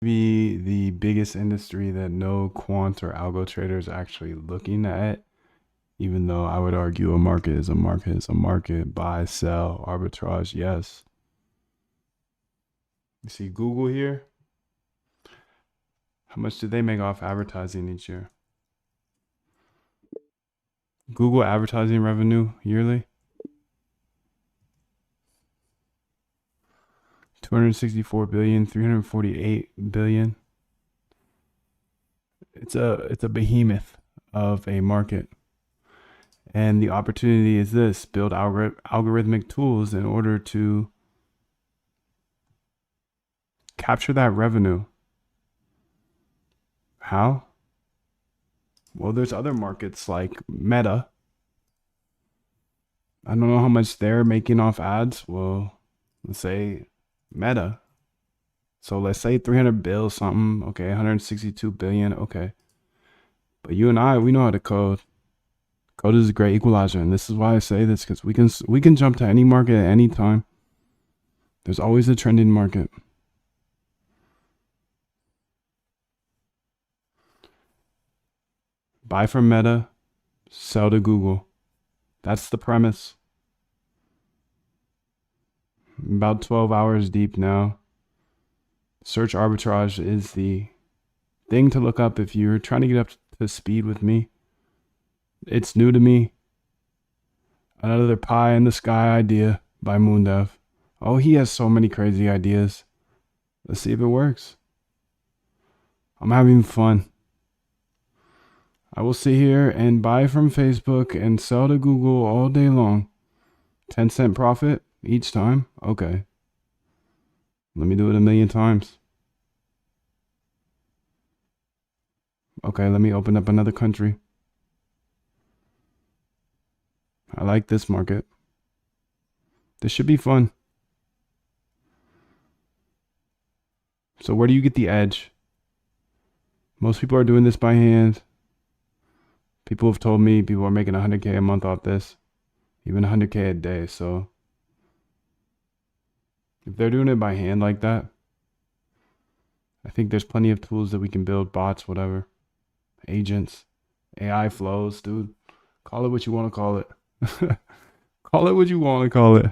be the biggest industry that no quant or algo trader is actually looking at, even though I would argue a market is a market is a market. Buy, sell, arbitrage, yes. You see Google here? How much do they make off advertising each year? Google advertising revenue yearly? 264 billion, 348 billion. It's a behemoth of a market. And the opportunity is this: build algorithmic tools in order to capture that revenue. How? Well, there's other markets like Meta. I don't know how much they're making off ads. Well, let's say Meta. So let's say 300 bill something. Okay, 162 billion. Okay. But you and I, we know how to code. Code is a great equalizer, and this is why I say this, because we can jump to any market at any time. There's always a trending market. Buy from Meta, sell to Google. That's the premise. About 12 hours deep now. Search arbitrage is the thing to look up if you're trying to get up to speed with me. It's new to me. Another pie in the sky idea by Moondev. Oh, he has so many crazy ideas. Let's see if it works. I'm having fun. I will sit here and buy from Facebook and sell to Google all day long. 10-cent profit each time? Okay. Let me do it a million times. Okay, let me open up another country. I like this market. This should be fun. So where do you get the edge? Most people are doing this by hand. People have told me people are making 100K a month off this, even 100K a day. So if they're doing it by hand like that, I think there's plenty of tools that we can build, bots, whatever, agents, AI flows, dude. Call it what you want to call it. Call it what you want to call it.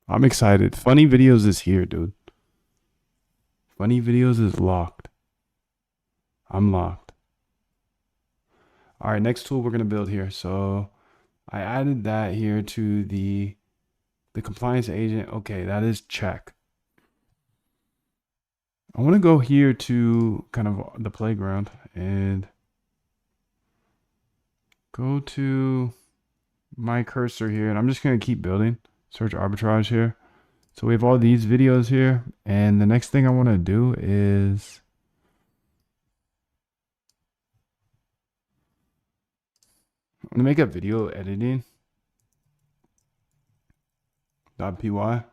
I'm excited. Funny videos is here, dude. Funny videos is locked. I'm locked. All right, next tool we're gonna build here. So I added that here to the compliance agent. Okay, that is check. I want to go here to kind of the playground and go to my cursor here, and I'm just gonna keep building. Search arbitrage here. So we have all these videos here, and the next thing I want to do is I'm gonna make a video editing .py.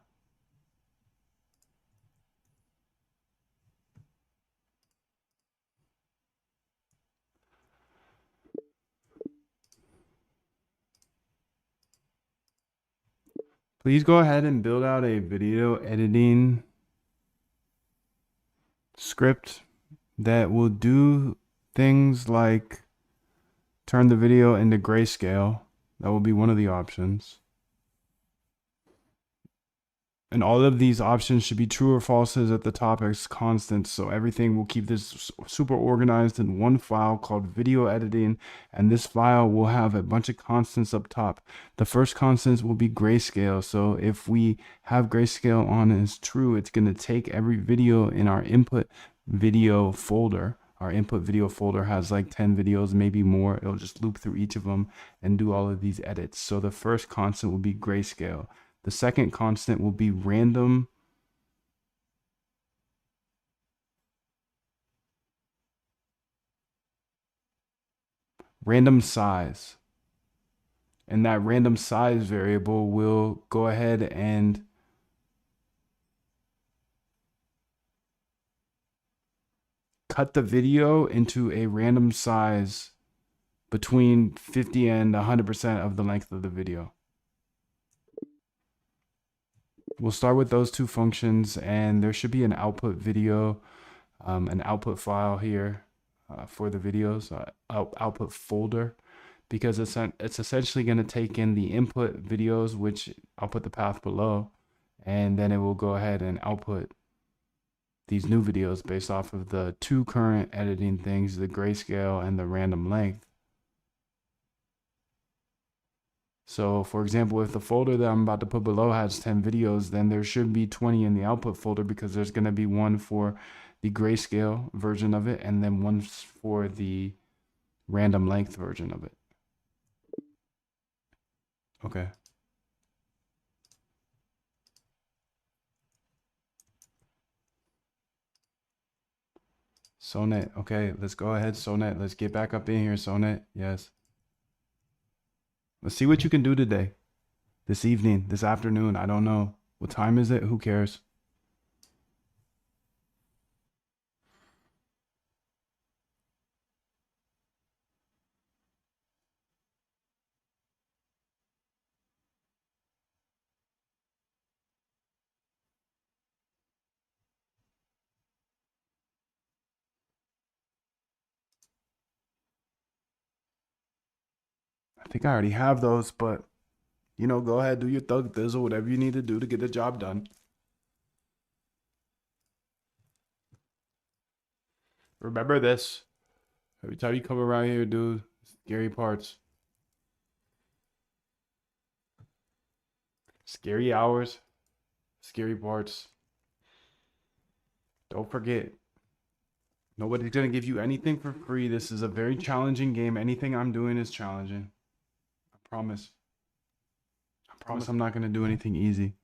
Please go ahead and build out a video editing script that will do things like turn the video into grayscale. That will be one of the options. And all of these options should be true or falses at the top as constants. So everything will keep this super organized in one file called video editing. And this file will have a bunch of constants up top. The first constants will be grayscale. So if we have grayscale on as true, it's going to take every video in our input video folder. Our input video folder has like 10 videos, maybe more. It'll just loop through each of them and do all of these edits. So the first constant will be grayscale. The second constant will be random size. And that random size variable will go ahead and cut the video into a random size between 50 and 100% of the length of the video. we'll start with those two functions, and there should be an output video, an output file here for the videos, output folder, because it's essentially going to take in the input videos, which I'll put the path below, and then it will go ahead and output these new videos based off of the two current editing things, the grayscale and the random length. So for example, if the folder that I'm about to put below has 10 videos, then there should be 20 in the output folder, because there's going to be one for the grayscale version of it and then one for the random length version of it. Okay. Sonet. Okay, let's go ahead, Sonet. Let's get back up in here, Sonet. Yes. Let's see what you can do today. This evening, this afternoon. I don't know. What time is it? Who cares? I think I already have those, but you know, go ahead, do your thug thizzle, whatever you need to do to get the job done. Remember this. Every time you come around here, do scary parts. Scary hours, scary parts. Don't forget, nobody's gonna give you anything for free. This is a very challenging game. Anything I'm doing is challenging. I promise. I promise I'm not gonna do anything easy.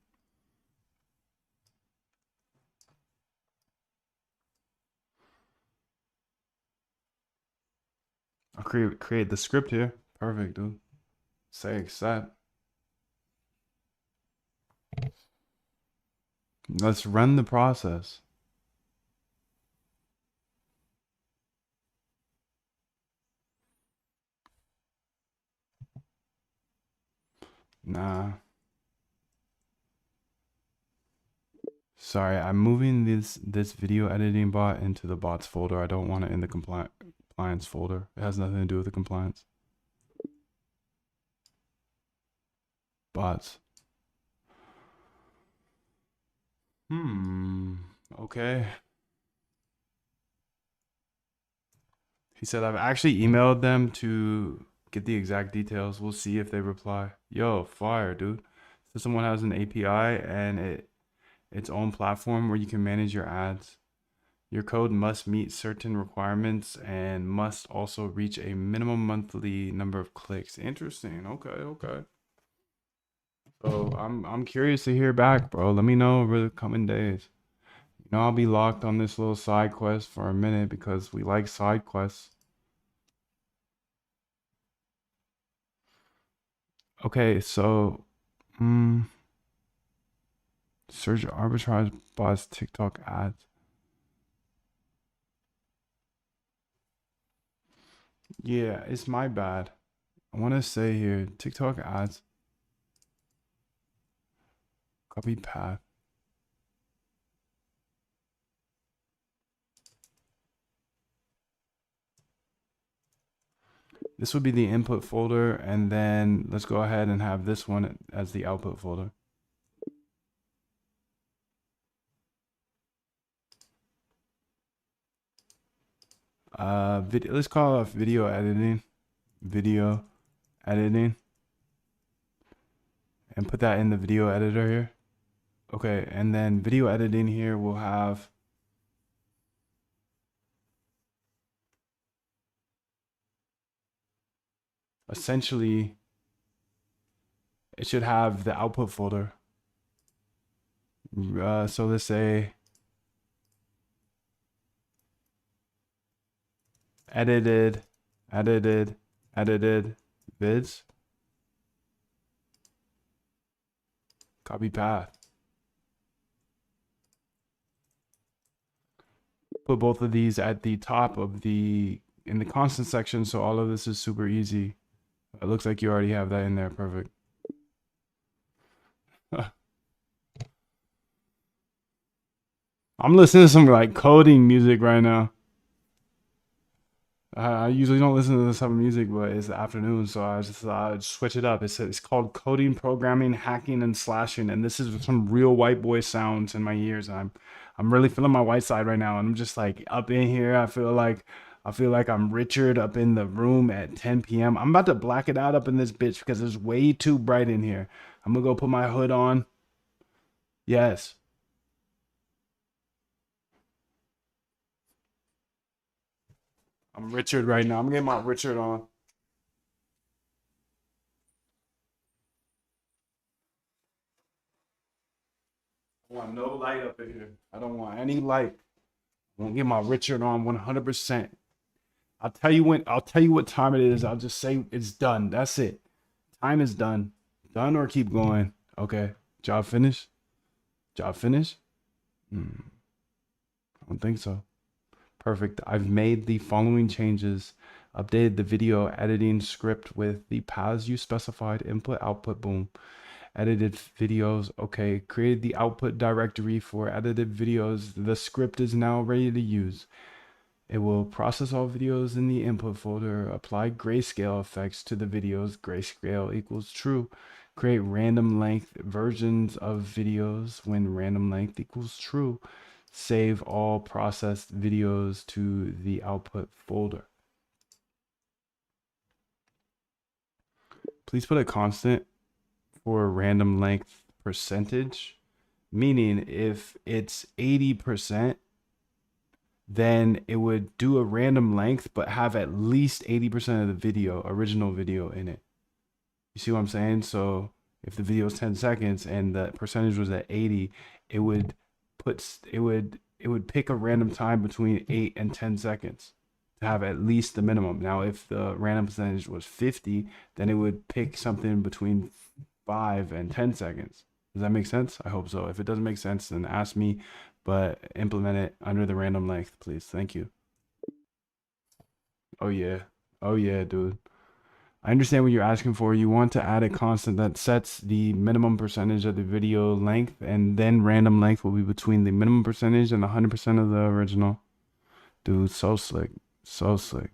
I'll create the script here. Perfect, dude. Say accept. Let's run the process. Nah. Sorry, I'm moving this video editing bot into the bots folder. I don't want it in the compliance folder. It has nothing to do with the compliance. Bots. Okay. He said I've actually emailed them to get the exact details. We'll see if they reply. Yo, fire, dude. So someone has an API and its own platform where you can manage your ads. Your code must meet certain requirements and must also reach a minimum monthly number of clicks. Interesting. Okay, okay. So I'm curious to hear back, bro. Let me know over the coming days. You know, I'll be locked on this little side quest for a minute because we like side quests. Okay, so search arbitrage bots TikTok ads. Yeah, it's my bad. I want to say here TikTok ads. Copy path. This would be the input folder, and then let's go ahead and have this one as the output folder. Let's call it video editing. Video editing. And put that in the video editor here. Okay, and then video editing here will have essentially it should have the output folder. So let's say edited vids. Copy path. Put both of these at the top of in the constant section, so all of this is super easy. It looks like you already have that in there. Perfect. I'm listening to some like coding music right now. I usually don't listen to this type of music, but it's the afternoon, so I just thought I'd switch it up. It's called coding, programming, hacking, and slashing, and this is some real white boy sounds in my ears. I'm really feeling my white side right now, and I'm just like up in here. I feel like I'm Richard up in the room at 10 p.m. I'm about to black it out up in this bitch because it's way too bright in here. I'm gonna go put my hood on. Yes, I'm Richard right now. I'm getting my Richard on. I want no light up in here. I don't want any light. I'm gonna get my Richard on 100%. I'll tell you what time it is. I'll just say it's done. That's it. Time is done. Done or keep going. Okay. Job finished? Job finished? I don't think so. Perfect. I've made the following changes. Updated the video editing script with the paths you specified. Input, output, boom. Edited videos. Okay. Created the output directory for edited videos. The script is now ready to use. It will process all videos in the input folder, apply grayscale effects to the videos, grayscale equals true, create random length versions of videos when random length equals true, save all processed videos to the output folder. Please put a constant for random length percentage, meaning if it's 80%, then it would do a random length but have at least 80% of the video, original video in it. You see what I'm saying? So if the video is 10 seconds and the percentage was at 80, it would it would pick a random time between 8 and 10 seconds to have at least the minimum. Now if the random percentage was 50, then it would pick something between 5 and 10 seconds. Does that make sense? I hope so. If it doesn't make sense, then ask me, but implement it under the random length, please. Thank you. Oh yeah. Oh yeah, dude. I understand what you're asking for. You want to add a constant that sets the minimum percentage of the video length, and then random length will be between the minimum percentage and the 100% of the original. Dude, so slick. So slick.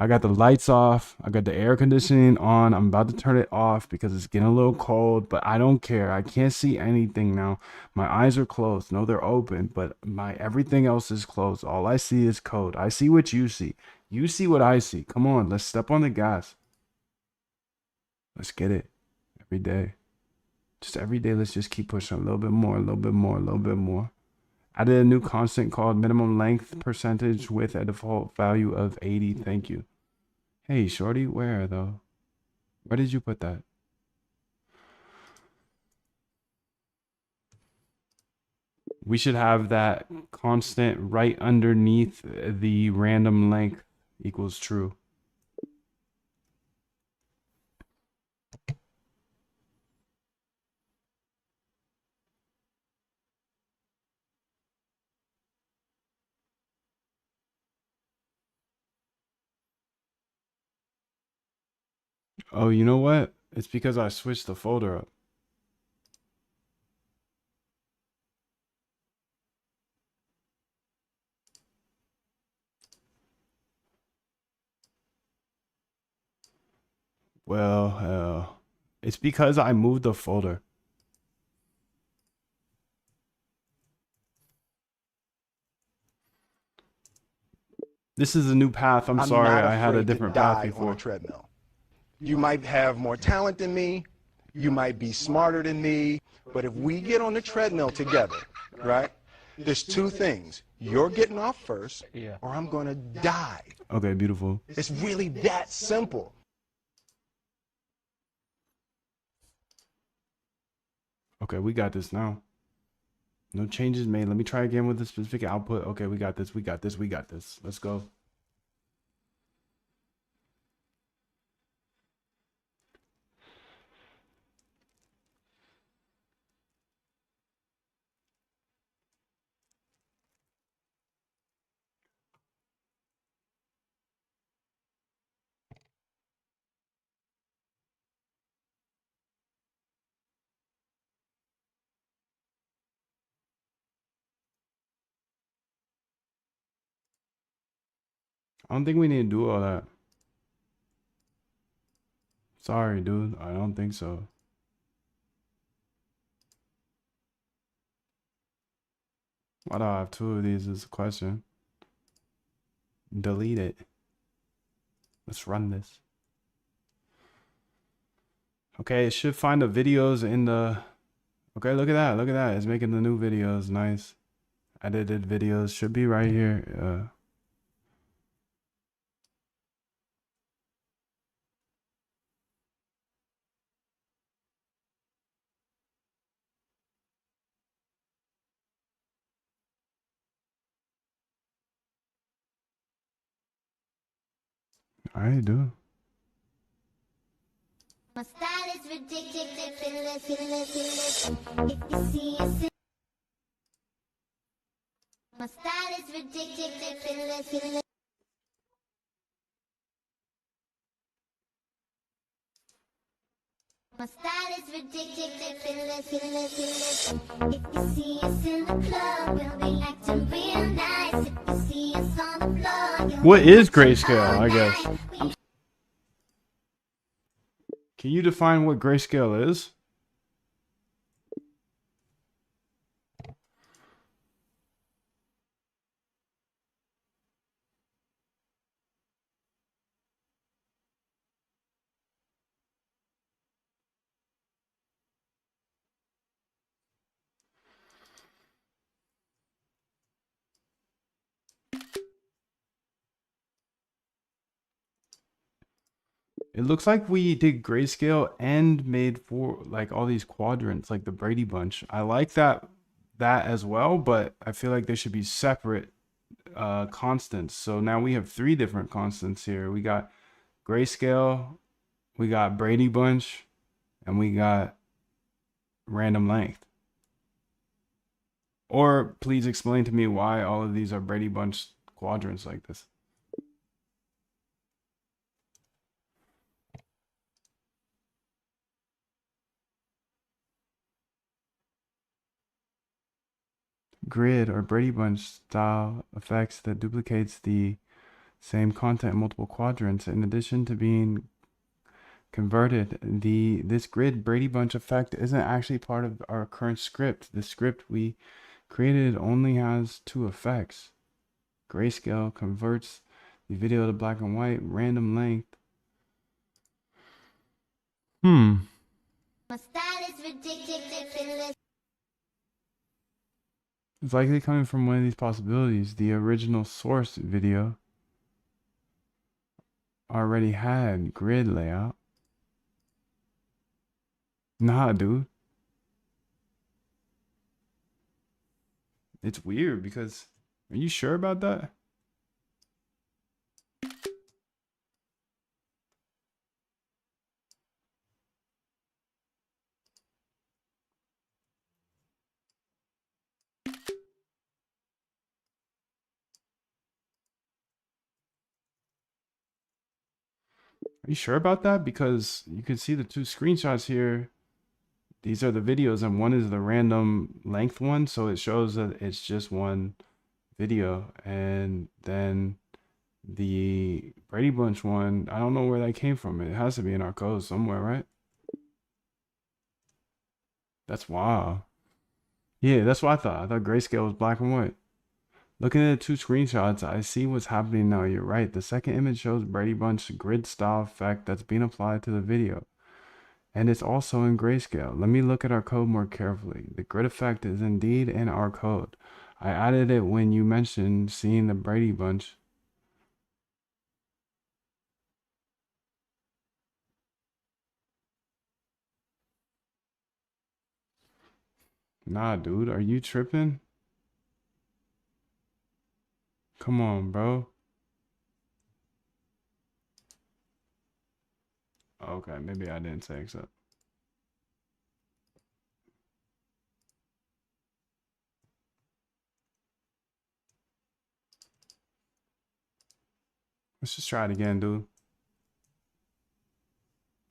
I got the lights off. I got the air conditioning on. I'm about to turn it off because it's getting a little cold, but I don't care. I can't see anything now. My eyes are closed. No, they're open, but my everything else is closed. All I see is code. I see what you see. You see what I see. Come on, let's step on the gas. Let's get it every day. Just every day, let's just keep pushing a little bit more, a little bit more, a little bit more. Added a new constant called minimum length percentage with a default value of 80. Thank you. Hey, shorty, where though? Where did you put that? We should have that constant right underneath the random length equals true. Oh, you know what? It's because I switched the folder up. Well, it's because I moved the folder. This is a new path. I'm I'm sorry, not I had a afraid to different path die on a before. treadmill. You might have more talent than me, you might be smarter than me, but if we get on the treadmill together, right, there's two things. You're getting off first, or I'm going to die. Okay, beautiful. It's really that simple. Okay, we got this now. No changes made. Let me try again with the specific output. Okay, we got this. We got this. We got this. Let's go. I don't think we need to do all that. Sorry, dude. I don't think so. Why do I have two of these is the question. Delete it. Let's run this. Okay, it should find the videos in the... Okay, look at that. Look at that. It's making the new videos. Nice. Edited videos should be right here. I do. My style is ridiculous. If you see us in my style is ridiculous. My style is ridiculous. If you see us in the club, we'll be acting real nice. If you see us on the floor, you'll What be is watching grayscale, all I guess? night. Can you define what grayscale is? It looks like we did grayscale and made for like all these quadrants, like the Brady Bunch. I like that as well, but I feel like they should be separate constants. So now we have three different constants here. We got grayscale, we got Brady Bunch, and we got random length. Or please explain to me why all of these are Brady Bunch quadrants like this. Grid or Brady Bunch style effects that duplicates the same content in multiple quadrants. In addition to being converted, this grid Brady Bunch effect isn't actually part of our current script. The script we created only has two effects. Grayscale converts the video to black and white, random length. My style is ridiculous. It's likely coming from one of these possibilities. The original source video already had grid layout. Nah, dude. It's weird because... Are you sure about that? Are you sure about that? Because you can see the two screenshots here. These are the videos, and one is the random length one, so it shows that it's just one video. And then the Brady Bunch one, I don't know where that came from. It has to be in our code somewhere, right? That's wild. Yeah, that's what I thought. I thought grayscale was black and white. Looking at the two screenshots, I see what's happening now. You're right. The second image shows Brady Bunch grid style effect that's being applied to the video. And it's also in grayscale. Let me look at our code more carefully. The grid effect is indeed in our code. I added it when you mentioned seeing the Brady Bunch. Nah, dude, are you tripping? Come on, bro. Okay, maybe I didn't say accept. Let's just try it again, dude.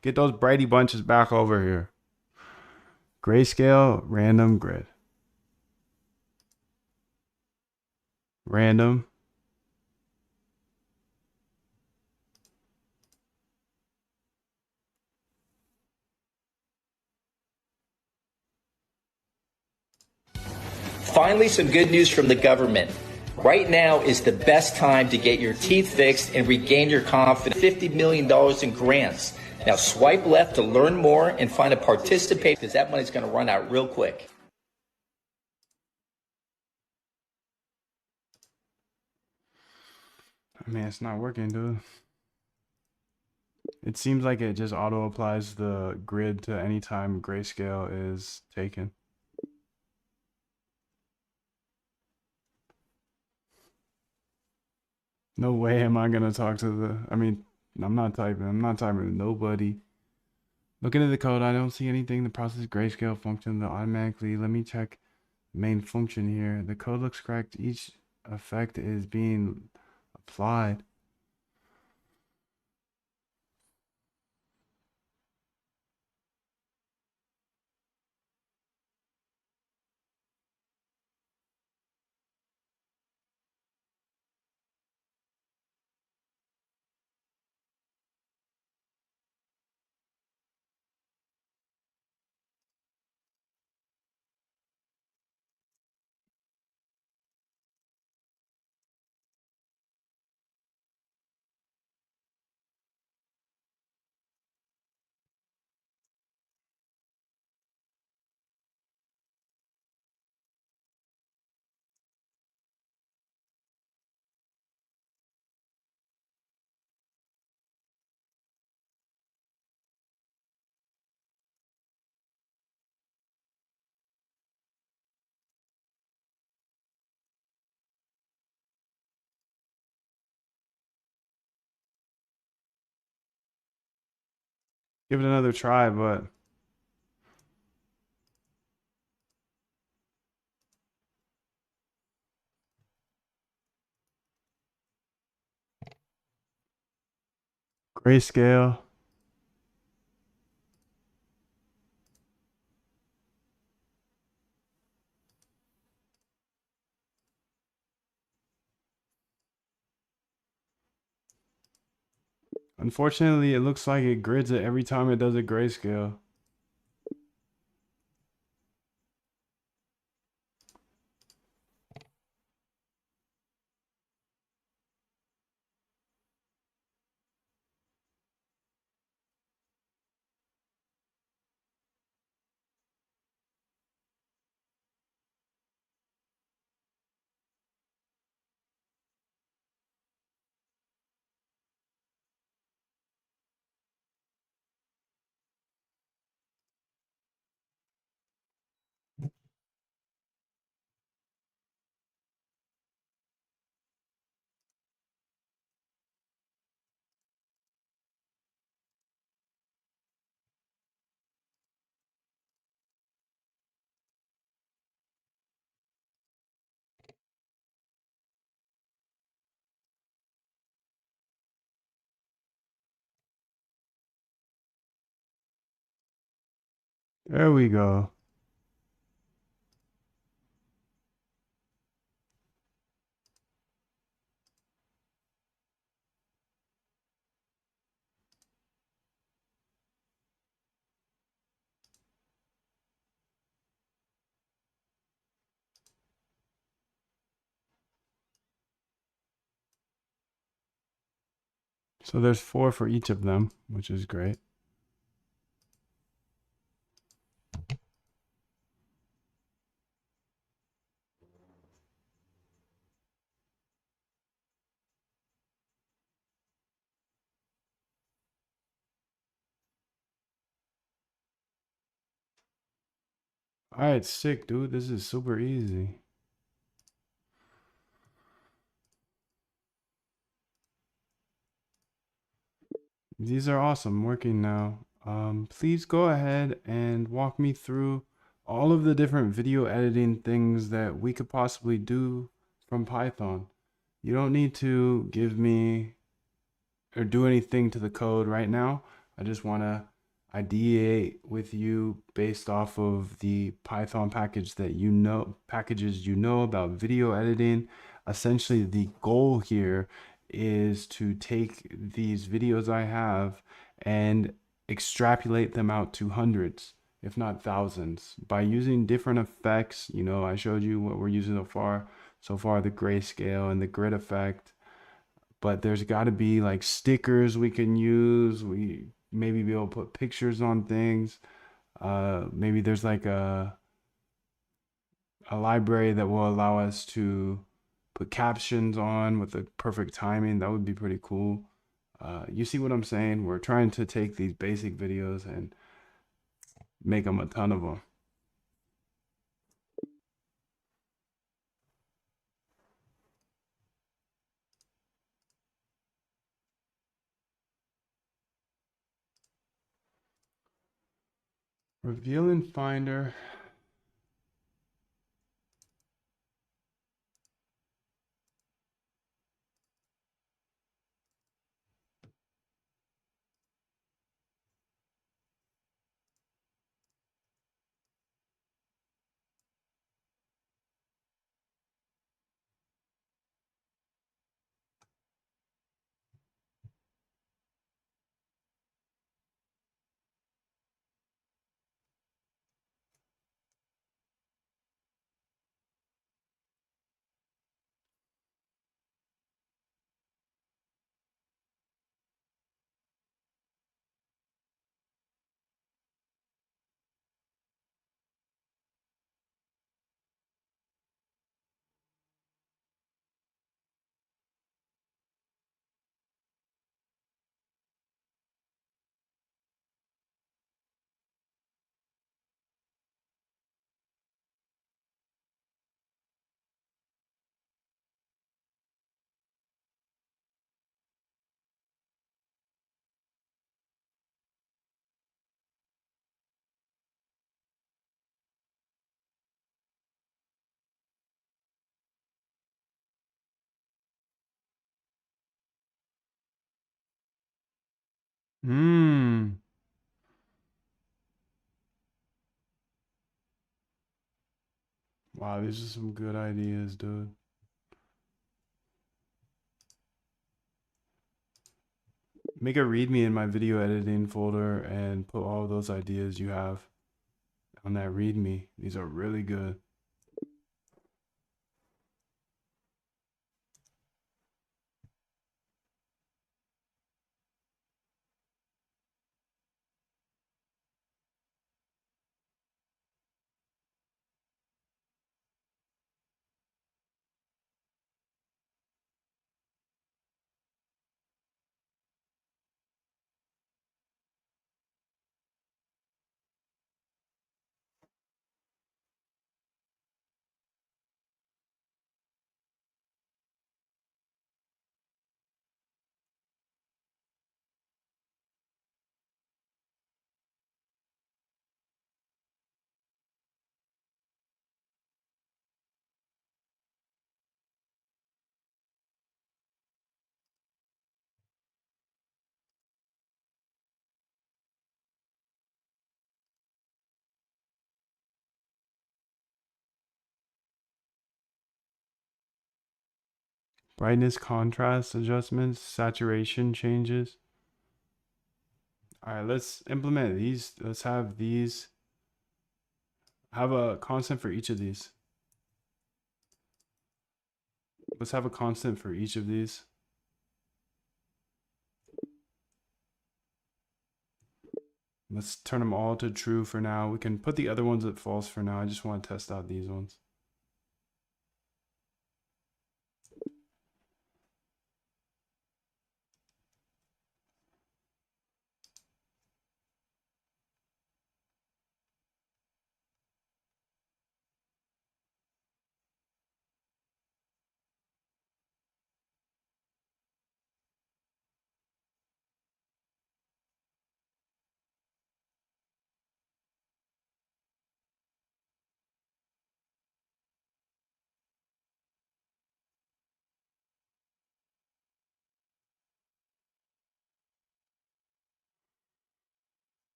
Get those Brady Bunches back over here. Grayscale, random grid. Random. Finally, some good news from the government. Right now is the best time to get your teeth fixed and regain your confidence. $50 million in grants. Now swipe left to learn more and find a participant because that money's going to run out real quick. I mean, it's not working, dude. It seems like it just auto applies the grid to any time grayscale is taken. No way am I gonna talk to the, I mean, I'm not typing to nobody. Looking at the code, I don't see anything. The process grayscale function that automatically, let me check main function here. The code looks correct. Each effect is being applied. Give it another try, but grayscale. Unfortunately, it looks like it grids it every time it does a grayscale. There we go. So there's 4 for each of them, which is great. All right, sick, dude. This is super easy. These are awesome, working now. Please go ahead and walk me through all of the different video editing things that we could possibly do from Python. You don't need to give me or do anything to the code right now. I just want to ideate with you based off of the Python package that packages you know about video editing. Essentially, the goal here is to take these videos I have and extrapolate them out to hundreds if not thousands, by using different effects. You know, I showed you what we're using so far, the grayscale and the grid effect, but there's got to be like stickers we can use. We maybe be able to put pictures on things. Maybe there's like a library that will allow us to put captions on with the perfect timing. That would be pretty cool. You see what I'm saying? We're trying to take these basic videos and make them a ton of them. Reveal in Finder. Hmm. Wow, these are some good ideas, dude. Make a README in my video editing folder and put all those ideas you have on that README. These are really good. Brightness, contrast adjustments, saturation changes. All right, let's implement these. Let's have these. Have a constant for each of these. Let's have a constant for each of these. Let's turn them all to true for now. We can put the other ones at false for now. I just want to test out these ones.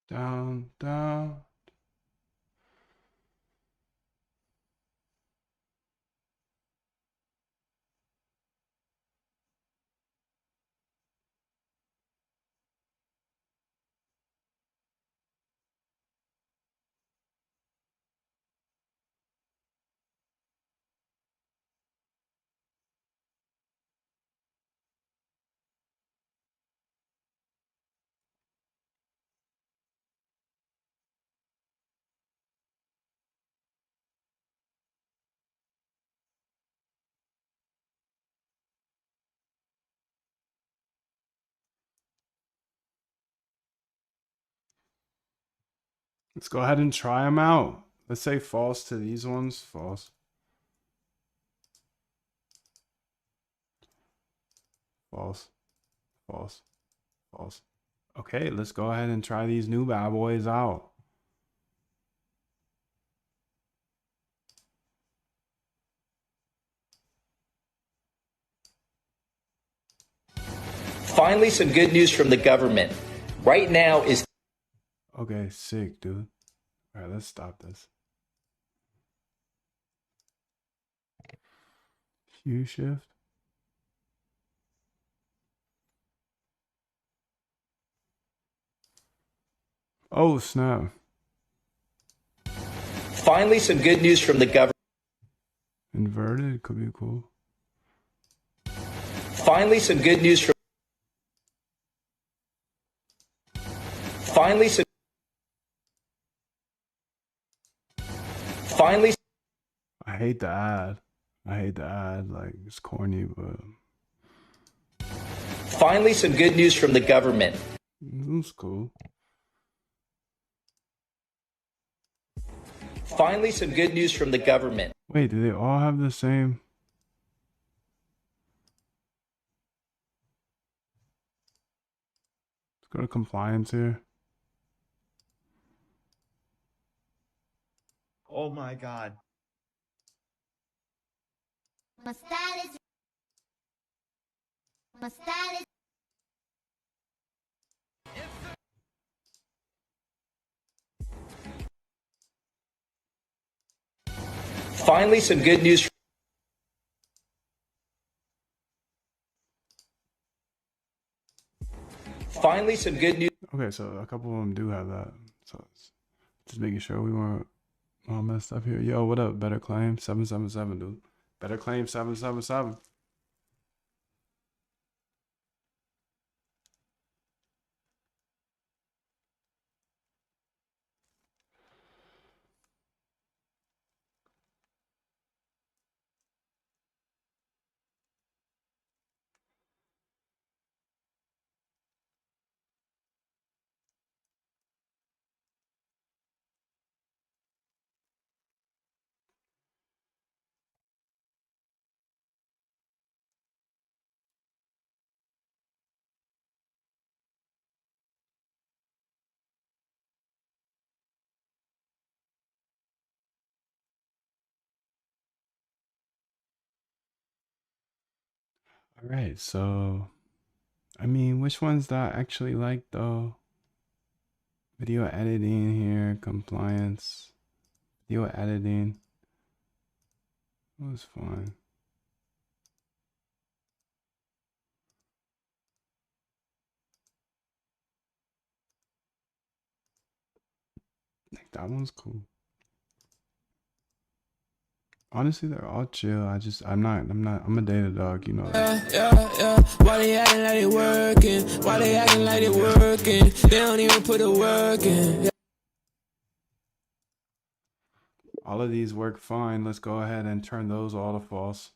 Down, down. Let's go ahead and try them out. Let's say false to these ones. False. False. False. False. Okay, let's go ahead and try these new bad boys out. Finally, some good news from the government. Right now is Okay, sick, dude. All right, let's stop this. Hue shift. Oh, snap. finally some good news from the government. Inverted could be cool. Finally, some good news from. Finally, some. Finally. I hate the ad. I hate the ad. Like, it's corny, but Finally, some good news from the government. it's cool. Finally, some good news from the government. Wait, do they all have the same? Let's go to compliance here. Oh my God. My style is. My style is. Finally, some good news. Finally, some good news. Okay, so a couple of them do have that. So it's just making sure we weren't all messed up here. Yo, what up? Better Claim 777, dude. Better Claim 777. All right, so I mean, which ones do I actually like though? Video editing here, compliance, video editing. It was fine. Like that one's cool. Honestly, they're all chill. I'm a data dog, you know that. Yeah. Why they acting like they working? Why they acting like they working? They don't even put the work in. All of these work fine. Let's go ahead and turn those all to false.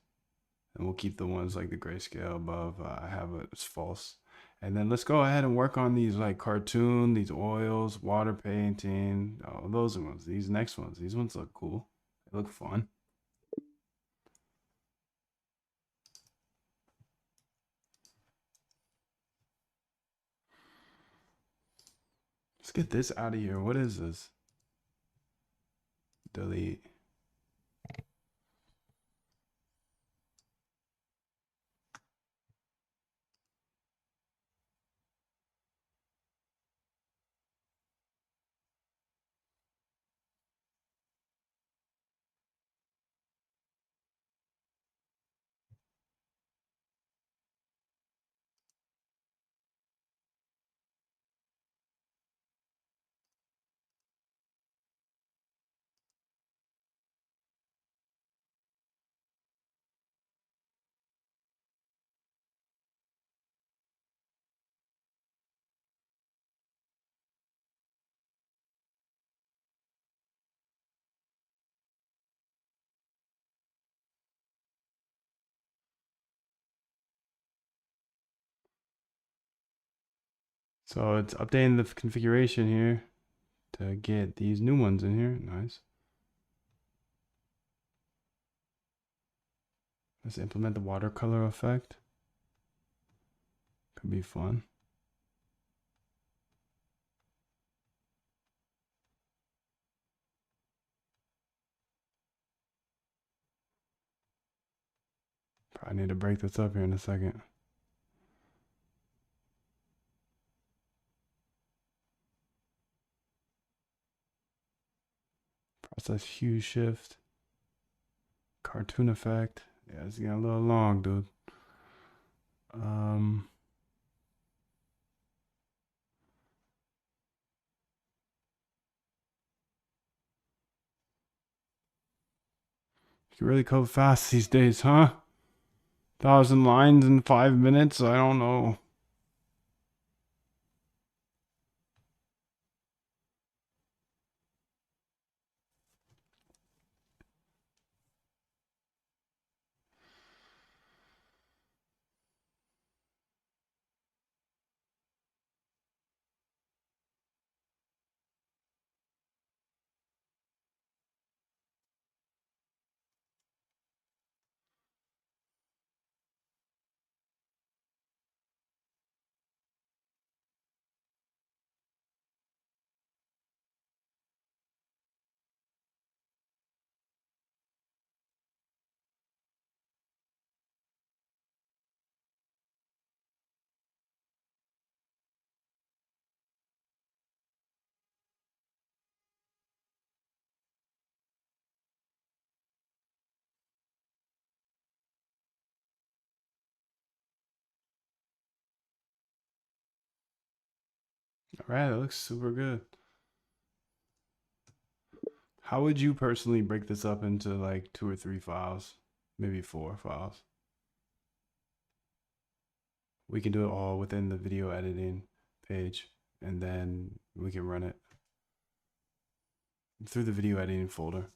And we'll keep the ones like the grayscale above. I have it as false. And then let's go ahead and work on these like cartoon, these oils, water painting. Oh, those are ones. These next ones. These ones look cool. They look fun. Let's get this out of here. What is this? Delete. So it's updating the configuration here to get these new ones in here. Nice. Let's implement the watercolor effect. Could be fun. Probably need to break this up here in a second. Process hue shift. Cartoon effect. Yeah, it's getting a little long, dude. You can really code fast these days, huh? 1,000 lines in 5 minutes? I don't know. Alright, that looks super good. How would you personally break this up into like 2 or 3 files? Maybe 4 files. We can do it all within the video editing page, and then we can run it through the video editing folder.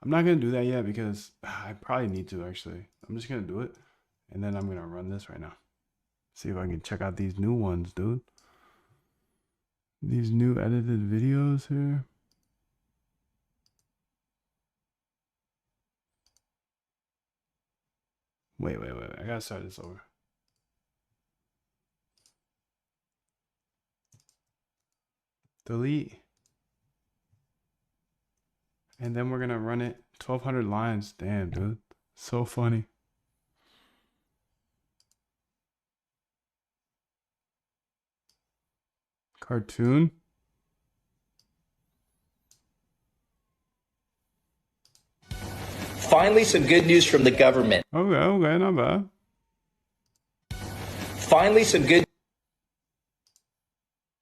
I'm not going to do that yet because I probably need to actually. I'm just going to do it, and then I'm going to run this right now. See if I can check out these new ones, dude. These new edited videos here. Wait. I gotta start this over. Delete. And then we're gonna run it 1,200 lines. Damn, dude. So funny. Cartoon. Finally, some good news from the government. Okay, not bad. Finally, some good.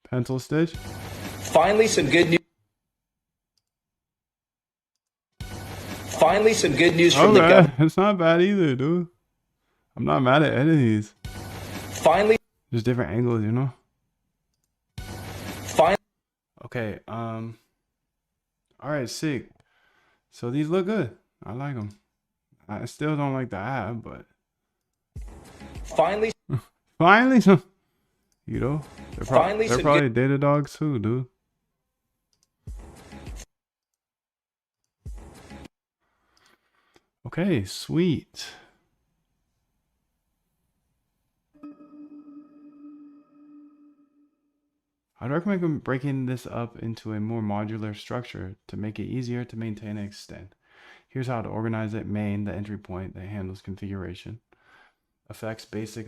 Pencil stitch. Finally, some good news. Finally, some good news from the government. It's not bad either, dude. I'm not mad at any of these. Finally, Just different angles, you know? finally. Okay, alright, sick. So these look good. I like them. I still don't like the app, but Finally, finally some, you know, Finally they're some probably data dogs too, dude. Okay, sweet. I'd recommend breaking this up into a more modular structure to make it easier to maintain and extend. Here's how to organize it. Main, the entry point that handles configuration. Effects, basic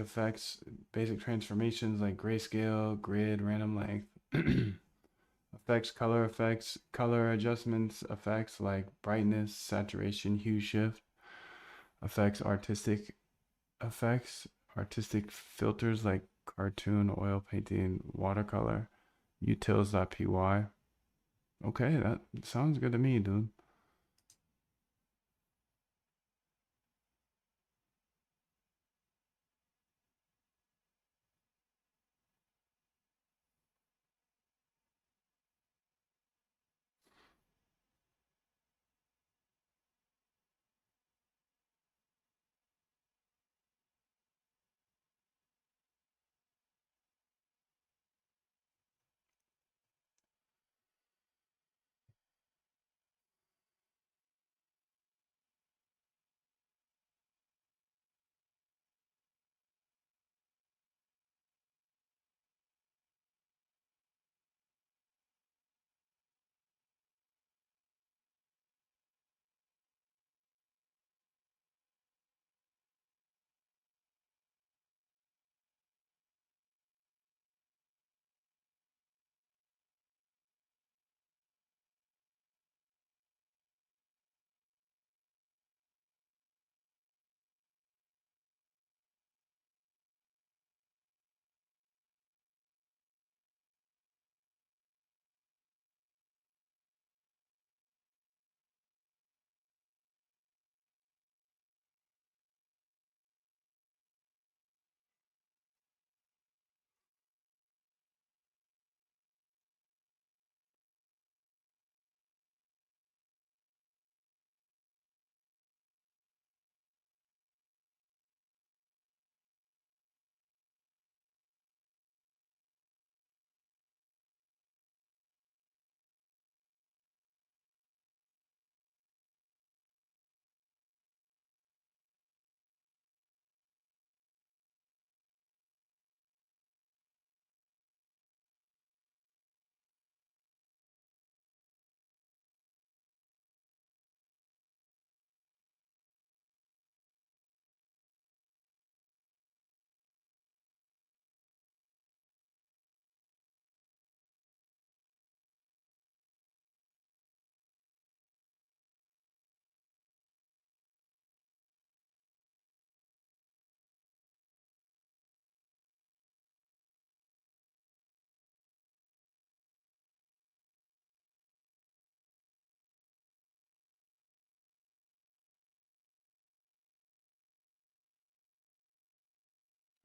transformations like grayscale, grid, random length. Effects, color adjustments, effects like brightness, saturation, hue shift. Effects, artistic filters like cartoon, oil painting, watercolor, utils.py. Okay, that sounds good to me, dude.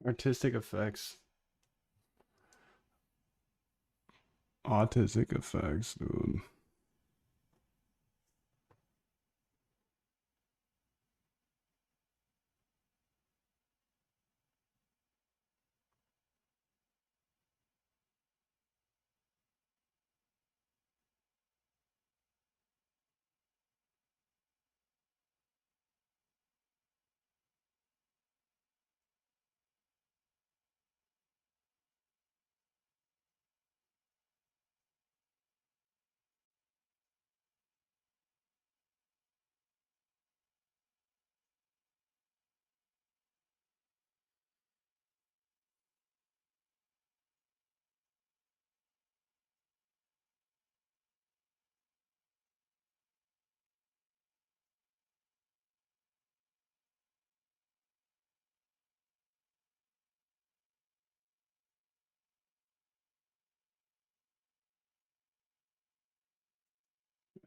Artistic effects. Autistic effects, dude.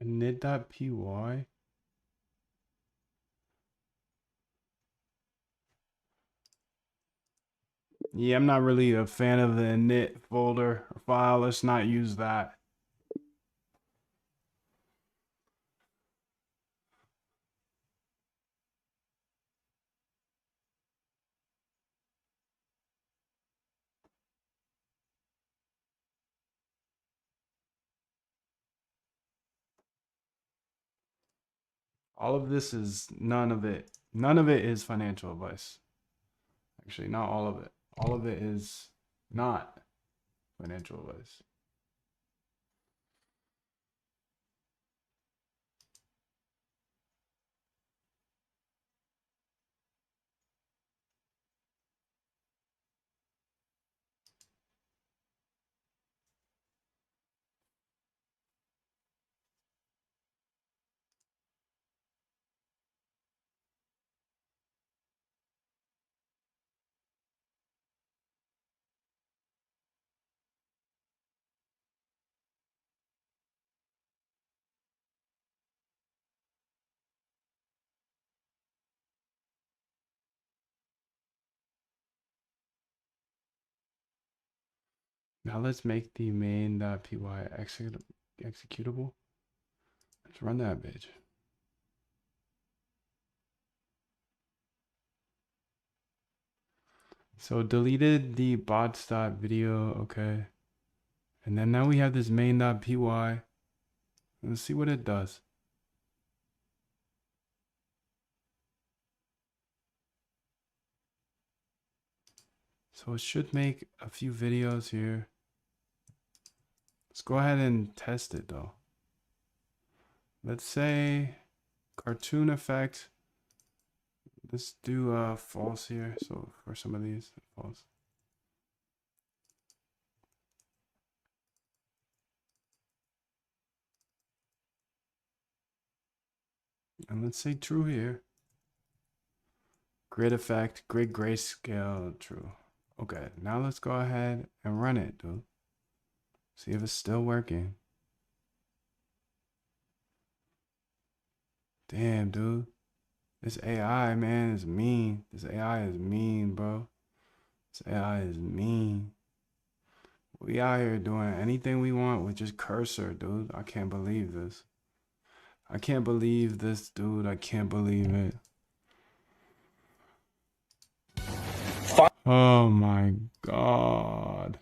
Init.py. Yeah, I'm not really a fan of the init folder or file. Let's not use that. All of this is none of it. None of it is financial advice. Actually, not all of it. All of it is not financial advice. Now let's make the main.py executable. Let's run that bitch. So deleted the bots.video, okay. And then now we have this main.py. Let's see what it does. So it should make a few videos here. Let's go ahead and test it though. Let's say cartoon effect. Let's do false here. So for some of these, false. And let's say true here. Grid effect, grid grayscale, true. Okay, now let's go ahead and run it, dude. See if it's still working. Damn, dude. This AI, man, is mean. This AI is mean, bro. This AI is mean. We out here doing anything we want with just cursor, dude. I can't believe this. I can't believe this, dude. I can't believe it. Oh my God.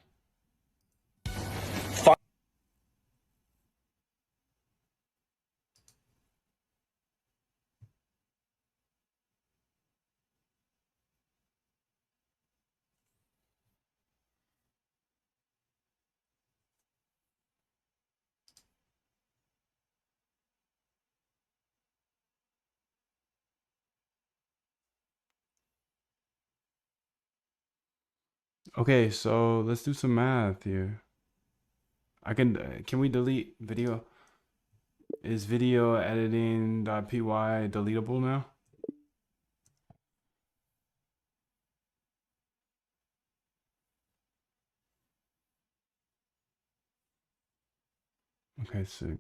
Okay, so let's do some math here. Can we delete video? Is video editing.py deletable now? Okay, sick.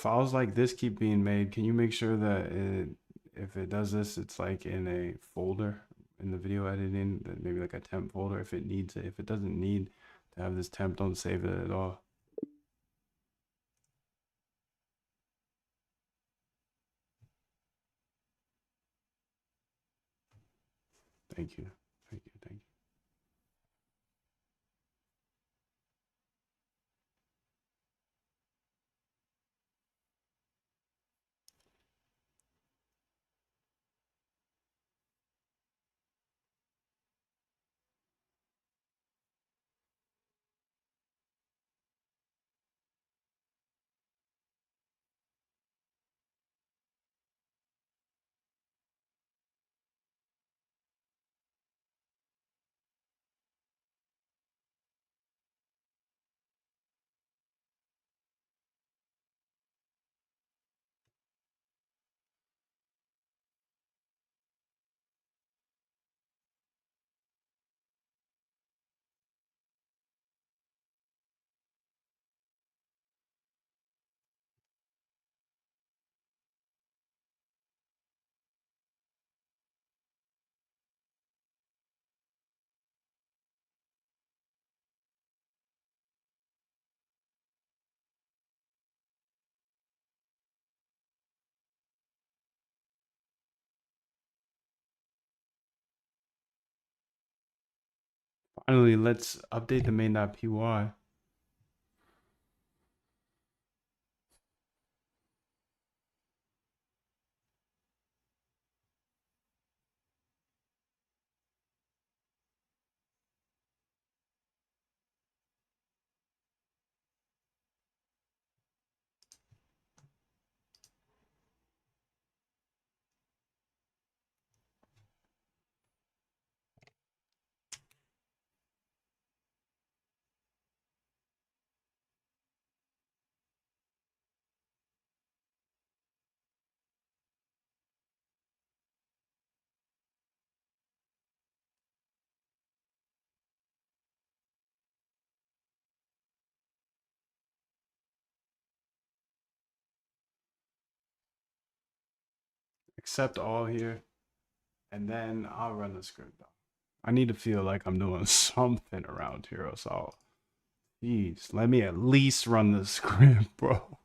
files like this keep being made, can you make sure that if it does this, it's like in a folder in the video editing, that maybe like a temp folder if it needs it. If it doesn't need to have this temp, don't save it at all. Thank you. Thank you. Thank you. Finally, let's update the main.py. Accept all here, and then I'll run the script. I need to feel like I'm doing something around here, so jeez, let me at least run the script, bro.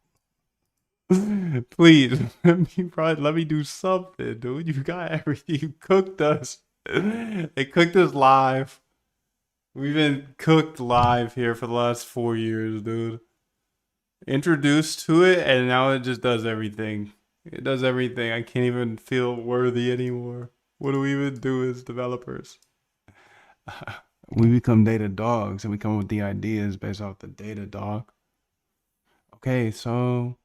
Please, let me do something, dude. You got everything. You cooked us. They cooked us live. We've been cooked live here for the last 4 years, dude. Introduced to it, and now it just does everything. It does everything. I can't even feel worthy anymore. What do we even do as developers? We become data dogs, and we come up with the ideas based off the data dog. Okay, so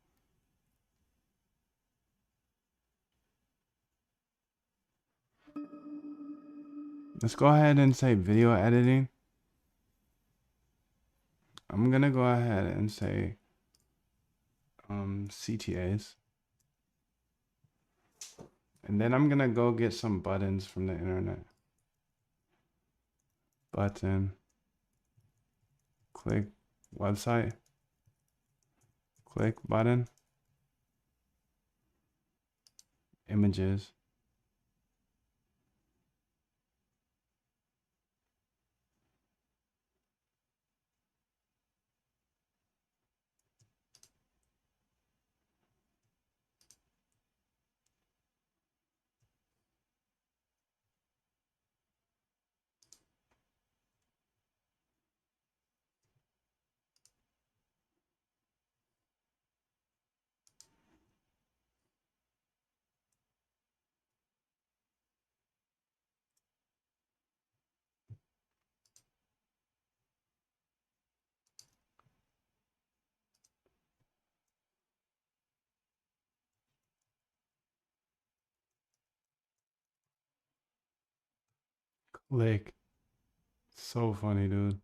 let's go ahead and say video editing. I'm gonna go ahead and say CTAs. And then I'm gonna go get some buttons from the internet. Button. Click website. Click button. Images. Click. So funny, dude.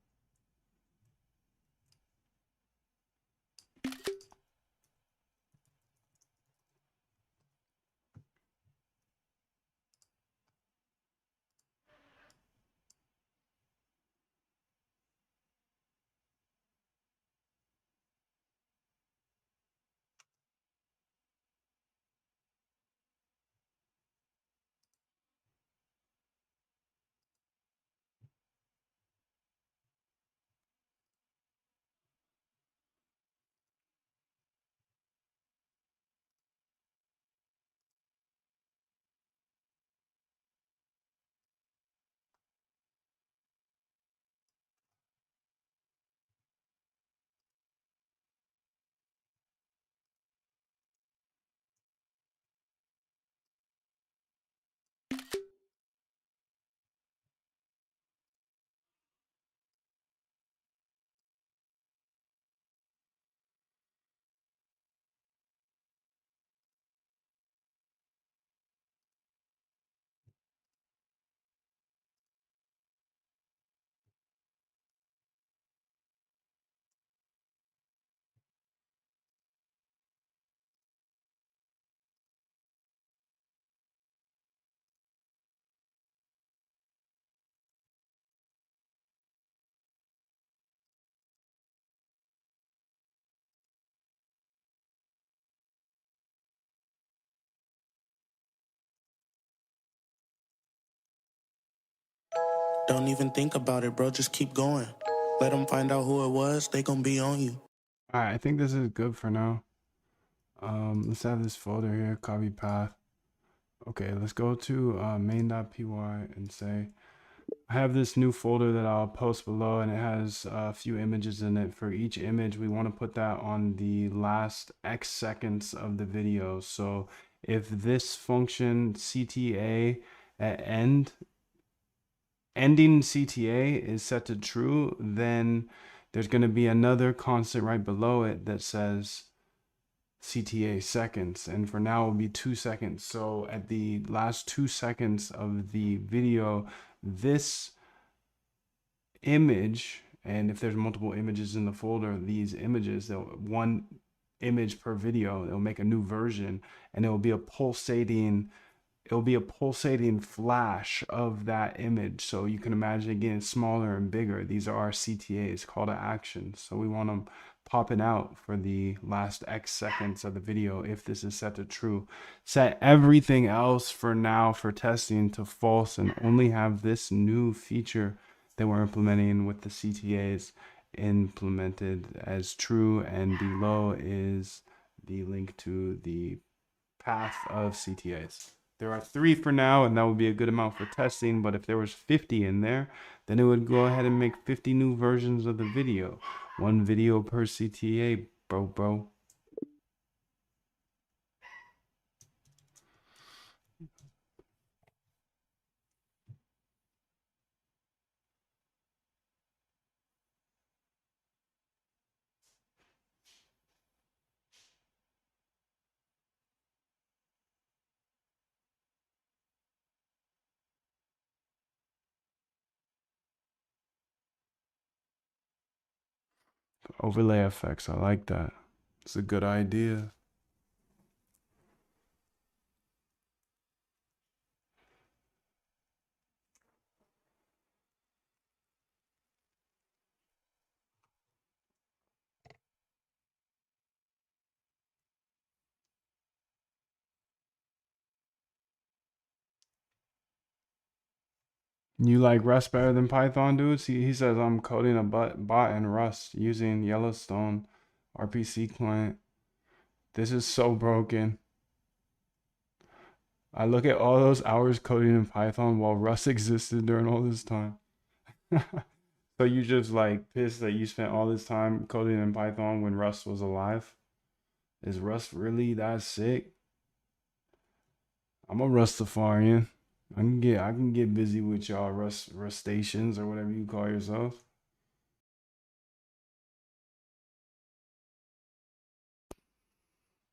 Don't even think about it, bro. Just keep going. Let them find out who it was. They gonna be on you. Alright, I think this is good for now. Let's have this folder here, copy path. Okay, let's go to main.py and say, I have this new folder that I'll post below, and it has a few images in it. For each image, we want to put that on the last X seconds of the video. So if this function CTA at ending CTA is set to true, then there's going to be another constant right below it that says CTA seconds, and for now it will be 2 seconds. So at the last 2 seconds of the video, this image, and if there's multiple images in the folder, these images, one image per video, it'll make a new version, and it'll be a pulsating flash of that image. So you can imagine it getting smaller and bigger. These are our CTAs, call to action. So we want them popping out for the last X seconds of the video if this is set to true. Set everything else for now for testing to false, and only have this new feature that we're implementing with the CTAs implemented as true, and below is the link to the path of CTAs. There are 3 for now, and that would be a good amount for testing, but if there was 50 in there, then it would go ahead and make 50 new versions of the video. 1 video per CTA, bro. Overlay effects, I like that. It's a good idea. You like Rust better than Python, dude? See, he says I'm coding a bot in Rust using Yellowstone RPC client. This is so broken. I look at all those hours coding in Python while Rust existed during all this time. So you just like pissed that you spent all this time coding in Python when Rust was alive? Is Rust really that sick? I'm a Rustafarian. I can get busy with y'all Rustations or whatever you call yourself.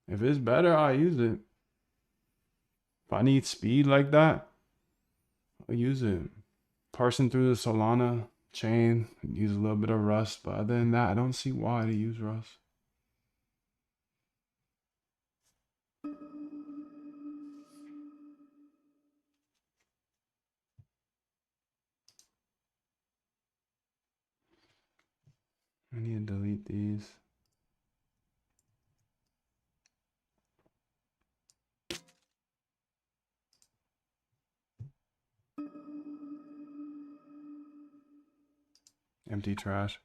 If it's better, I'll use it. If I need speed like that, I'll use it. Parsing through the Solana chain, use a little bit of Rust, but other than that, I don't see why to use Rust. I need to delete these. Empty trash.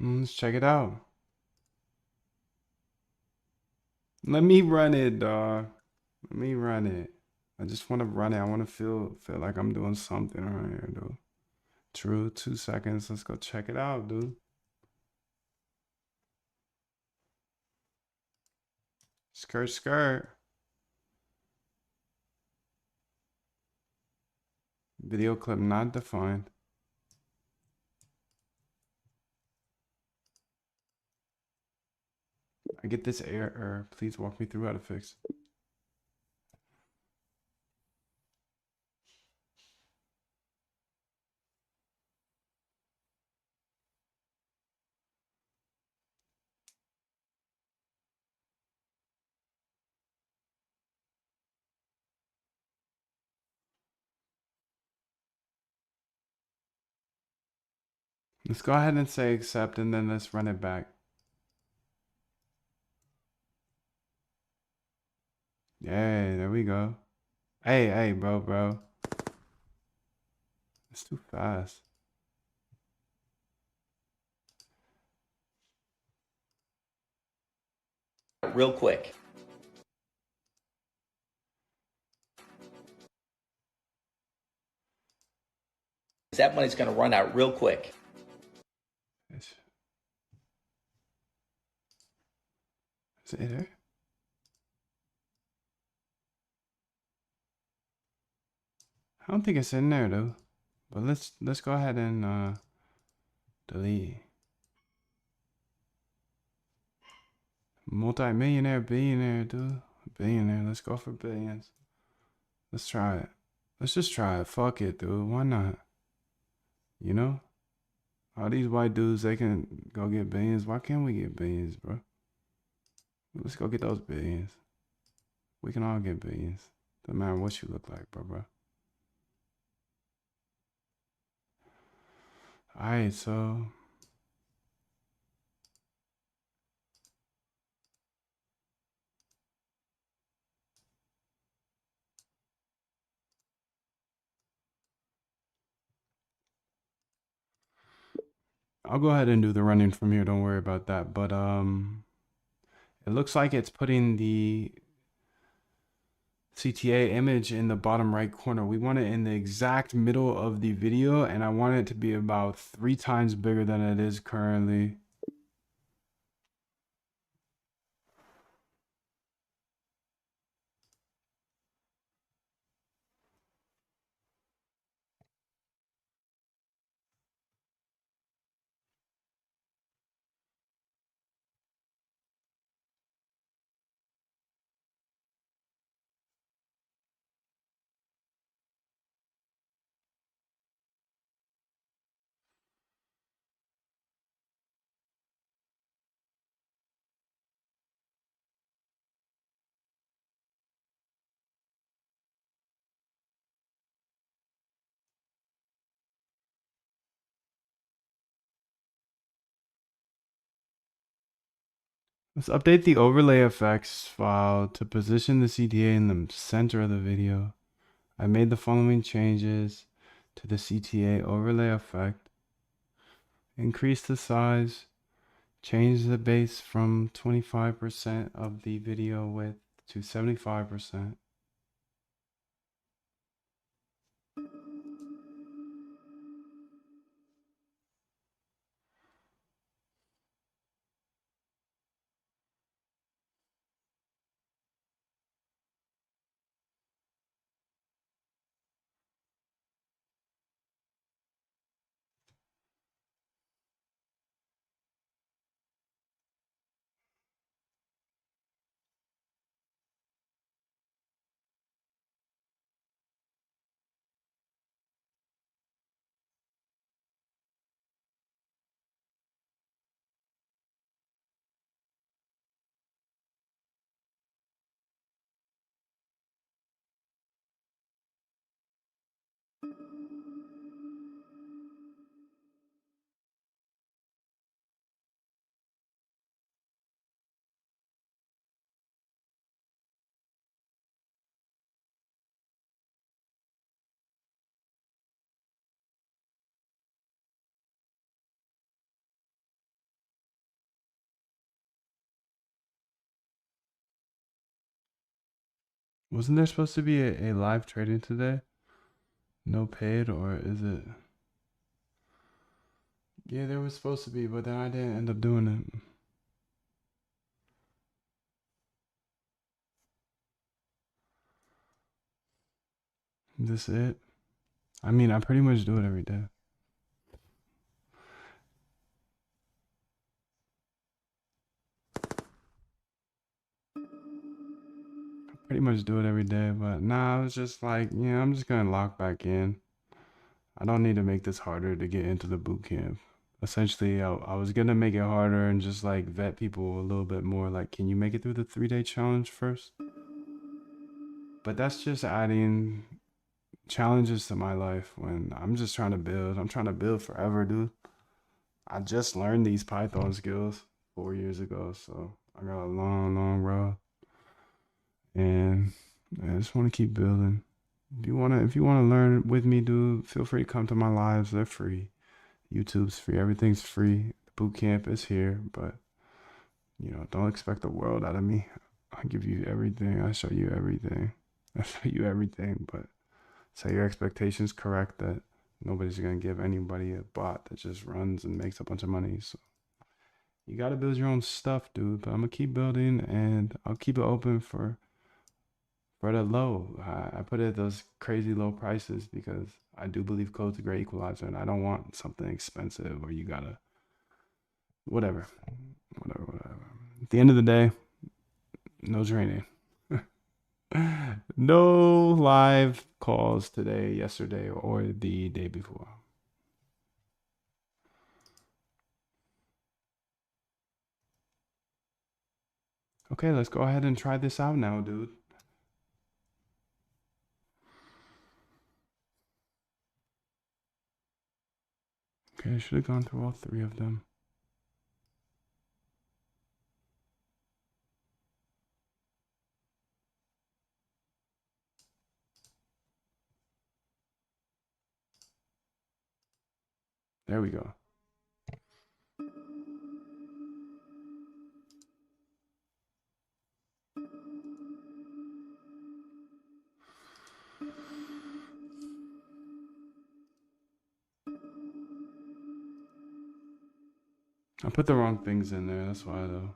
Let's check it out. Let me run it, dog. Let me run it. I just want to run it. I want to feel like I'm doing something around here, dude. True, 2 seconds. Let's go check it out, dude. Skirt. Video clip not defined. I get this error. Please walk me through how to fix it. Let's go ahead and say accept and then let's run it back. Yay, there we go. Hey, bro. It's too fast. Real quick. That money's going to run out real quick. Is it there? I don't think it's in there though. But let's go ahead and delete. Multi-millionaire, billionaire, dude. Billionaire. Let's go for billions. Let's try it. Let's just try it. Fuck it, dude. Why not? You know? All these white dudes, they can go get billions. Why can't we get billions, bro? Let's go get those billions. We can all get billions. Doesn't matter what you look like, bro. Alright, so I'll go ahead and do the running from here. Don't worry about that. But it looks like it's putting the CTA image in the bottom right corner. We want it in the exact middle of the video, and I want it to be about 3 times bigger than it is currently. Let's update the overlay effects file to position the CTA in the center of the video. I made the following changes to the CTA overlay effect. Increase the size, change the base from 25% of the video width to 75%. Wasn't there supposed to be a live trading today? No paid, or is it? Yeah, there was supposed to be, but then I didn't end up doing it. Is this it? I mean, I pretty much do it every day. Pretty much do it every day, but nah, I was just like, yeah, I'm just gonna lock back in. I don't need to make this harder to get into the boot camp. Essentially, I was gonna make it harder and just like vet people a little bit more. Like, can you make it through the 3-day challenge first? But that's just adding challenges to my life when I'm just trying to build. I'm trying to build forever, dude. I just learned these Python skills 4 years ago, so I got a long, long road, and I just want to keep building. If you wanna learn with me, dude, feel free to come to my lives. They're free. YouTube's free. Everything's free. The boot camp is here, but don't expect the world out of me. I give you everything. I show you everything. I show you everything, but set your expectations correct that nobody's gonna give anybody a bot that just runs and makes a bunch of money. So you gotta build your own stuff, dude. But I'm gonna keep building, and I'll keep it open for the low. I put it at those crazy low prices because I do believe code's a great equalizer, and I don't want something expensive where you gotta whatever, whatever. At the end of the day, no training. No live calls today, yesterday, or the day before. Okay, let's go ahead and try this out now, dude. Okay, I should have gone through all three of them. There we go. I put the wrong things in there, that's why though.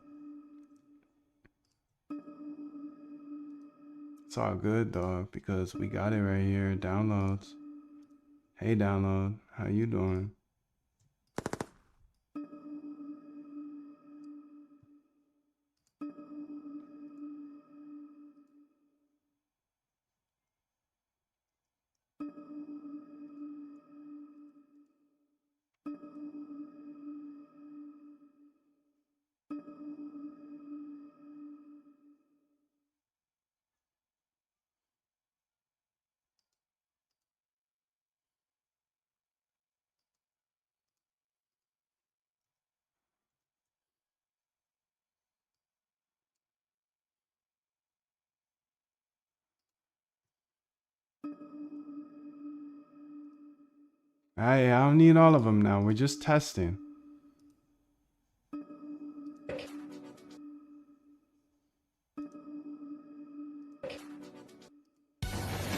It's all good, dog, because we got it right here. Downloads. Hey, download. How you doing? Hey, I don't need all of them now. We're just testing.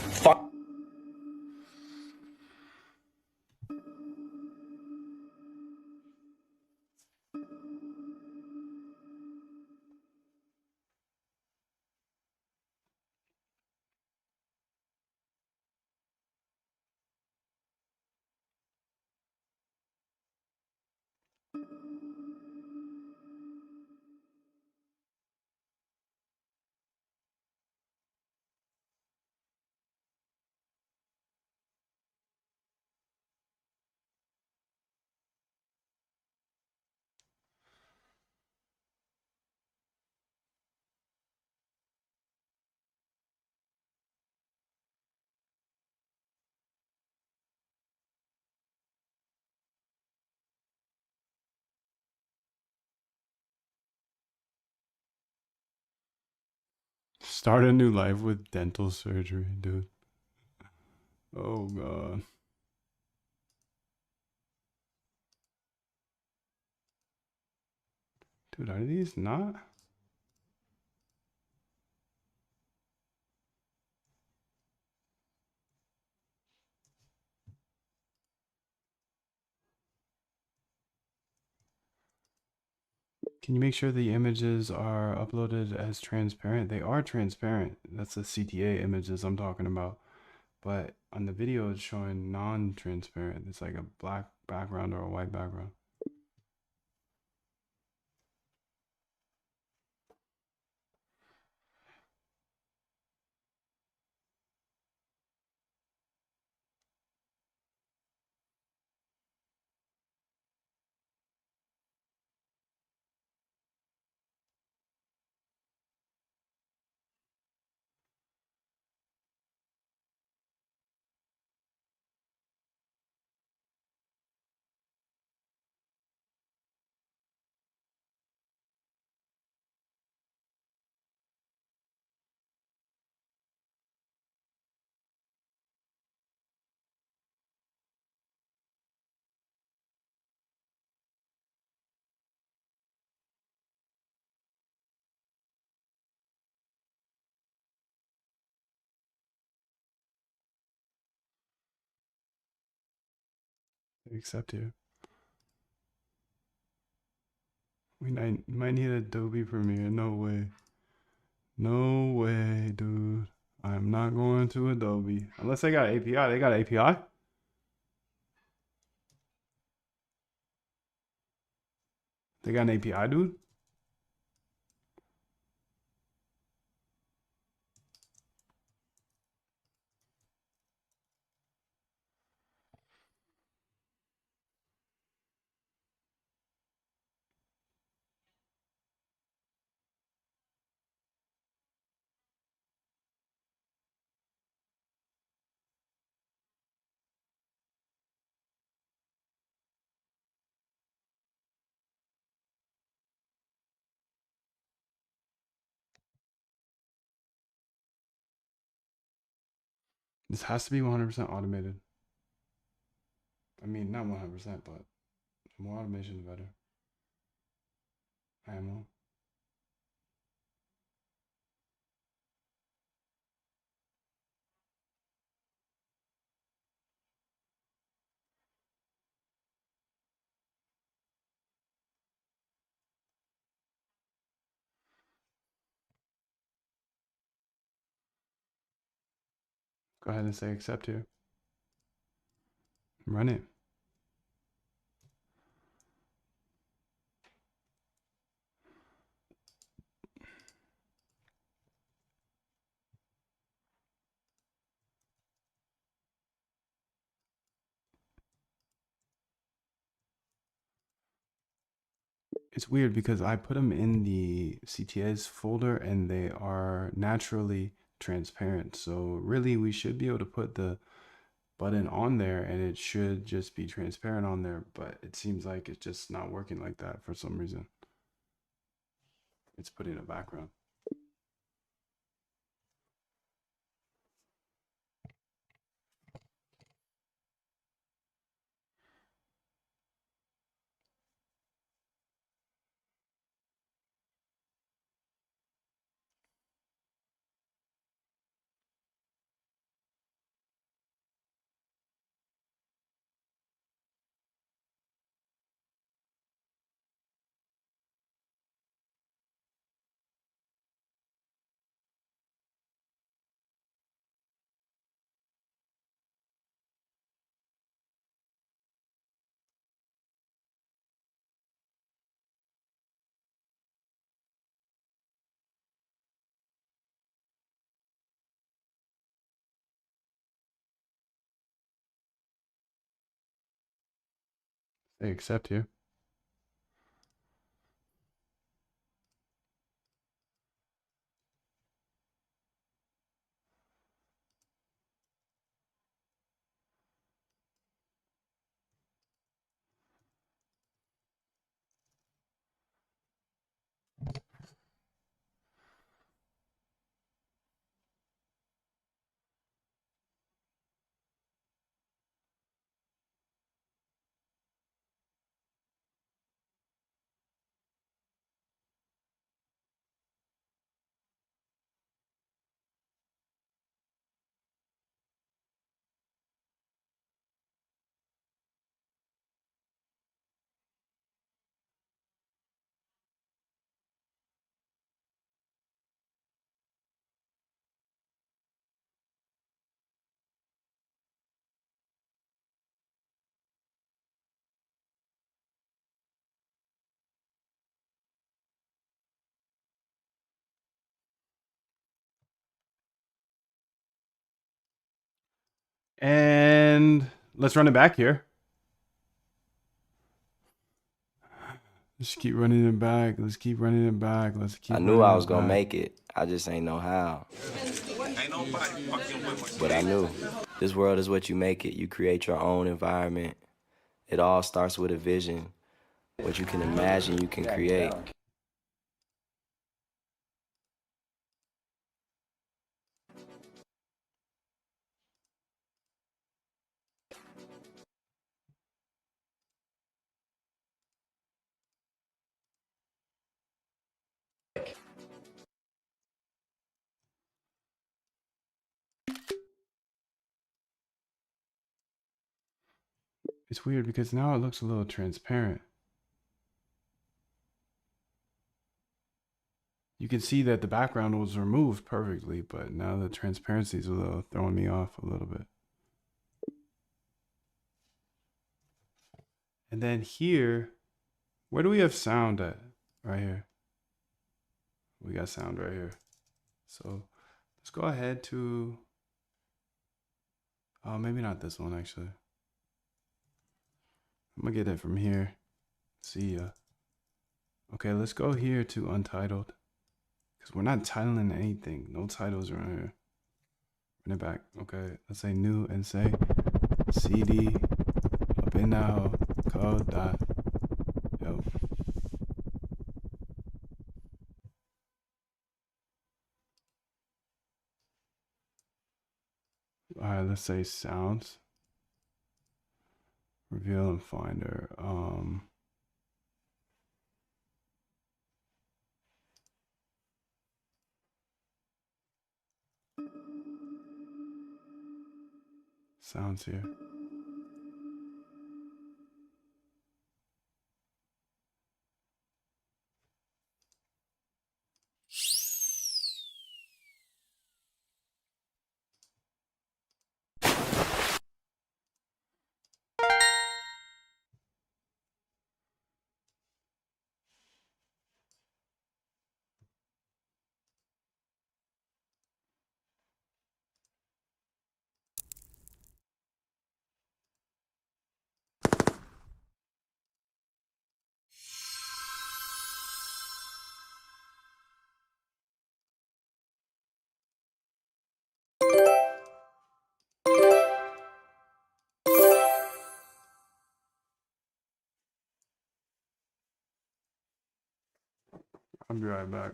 Fi- Start a new life with dental surgery, dude. Oh, God. Dude, are these not? Can you make sure the images are uploaded as transparent? They are transparent. That's the CTA images I'm talking about. But on the video, it's showing non-transparent. It's like a black background or a white background. accept here. We might need Adobe Premiere. No way. No way, dude. I'm not going to Adobe. Unless they got API. They got API? They got an API, dude? This has to be 100% automated. I mean, not 100%, but the more automation, the better. Ammo. Go ahead and say accept here. Run it. It's weird because I put them in the CTS folder and they are naturally transparent. So really we should be able to put the button on there and it should just be transparent on there, but it seems like it's just not working like that for some reason. It's putting a background. Say accept here. And let's run it back here. Just keep running it back. Let's keep running it back. Let's keep. I knew I was gonna make it. I just ain't know how. But I knew. This world is what you make it. You create your own environment. It all starts with a vision. What you can imagine, you can create. It's weird because now it looks a little transparent. You can see that the background was removed perfectly, but now the transparency is a little throwing me off a little bit. And then here, where do we have sound at? Right here. We got sound right here. So let's go ahead to, oh, maybe not this one actually. I'm gonna get it from here. See ya. Okay, let's go here to untitled. Because we're not titling anything. No titles around here. Run it back. Okay, let's say new and say CD up in now code dot. Yo. Alright, let's say sounds. Reveal and finder. Sounds here. I'll be right back.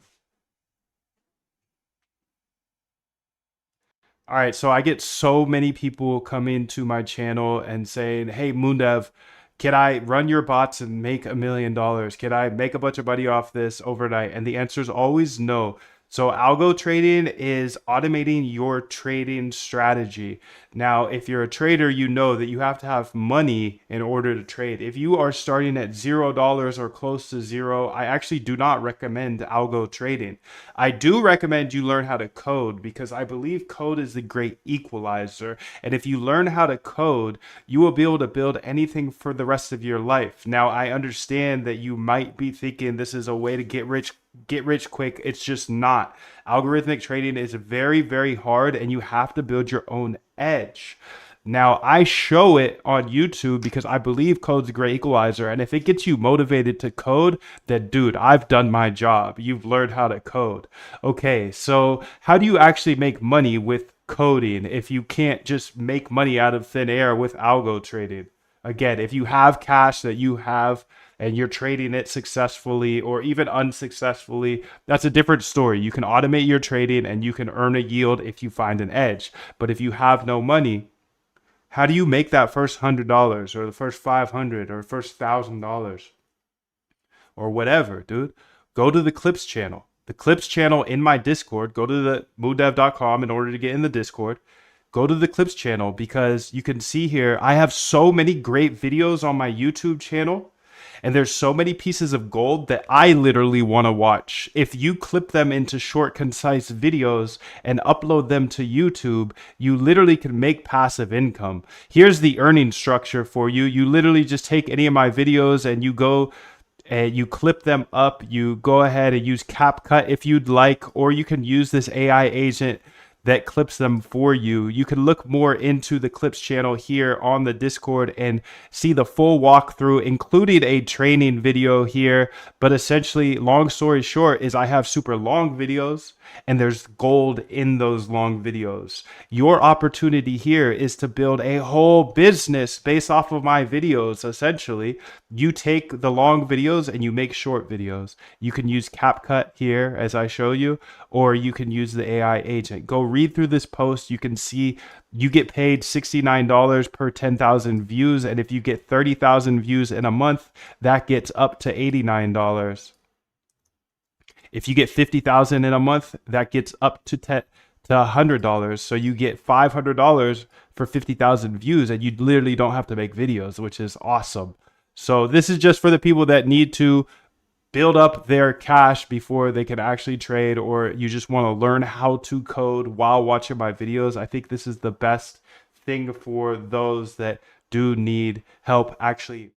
All right, so I get so many people coming to my channel and saying, "Hey, Moondev, can I run your bots and make $1 million? Can I make a bunch of money off this overnight?" And the answer is always no. So algo trading is automating your trading strategy. Now, if you're a trader, you know that you have to have money in order to trade. If you are starting at $0 or close to zero, I actually do not recommend algo trading. I do recommend you learn how to code because I believe code is the great equalizer. And if you learn how to code, you will be able to build anything for the rest of your life. Now, I understand that you might be thinking this is a way to get rich quick. It's just not. Algorithmic trading is very, very hard and you have to build your own edge. Now, I show it on YouTube because I believe code's a great equalizer. And if it gets you motivated to code, then dude, I've done my job. You've learned how to code. Okay, so how do you actually make money with coding if you can't just make money out of thin air with algo trading? Again, if you have cash that you have and you're trading it successfully or even unsuccessfully, that's a different story. You can automate your trading and you can earn a yield if you find an edge. But if you have no money, how do you make that first $100 or the first $500 or first $1,000 or whatever, dude? Go to the Clips channel. The Clips channel in my Discord. Go to the moondev.com in order to get in the Discord. Go to the Clips channel because you can see here I have so many great videos on my YouTube channel. And there's so many pieces of gold that I literally want to watch. If you clip them into short, concise videos and upload them to YouTube, you literally can make passive income. Here's the earning structure for you. You literally just take any of my videos and you go and you clip them up. You go ahead and use CapCut if you'd like, or you can use this AI agent that clips them for you. You can look more into the Clips channel here on the Discord and see the full walkthrough, including a training video here. But essentially, long story short, is I have super long videos and there's gold in those long videos. Your opportunity here is to build a whole business based off of my videos. Essentially, you take the long videos and you make short videos. You can use CapCut here as I show you, or you can use the AI agent. Go read through this post. You can see you get paid $69 per 10,000 views. And if you get 30,000 views in a month, that gets up to $89. If you get 50,000 in a month, that gets up to to $100. So you get $500 for 50,000 views, and you literally don't have to make videos, which is awesome. So this is just for the people that need to build up their cash before they can actually trade, or you just want to learn how to code while watching my videos. I think this is the best thing for those that do need help actually.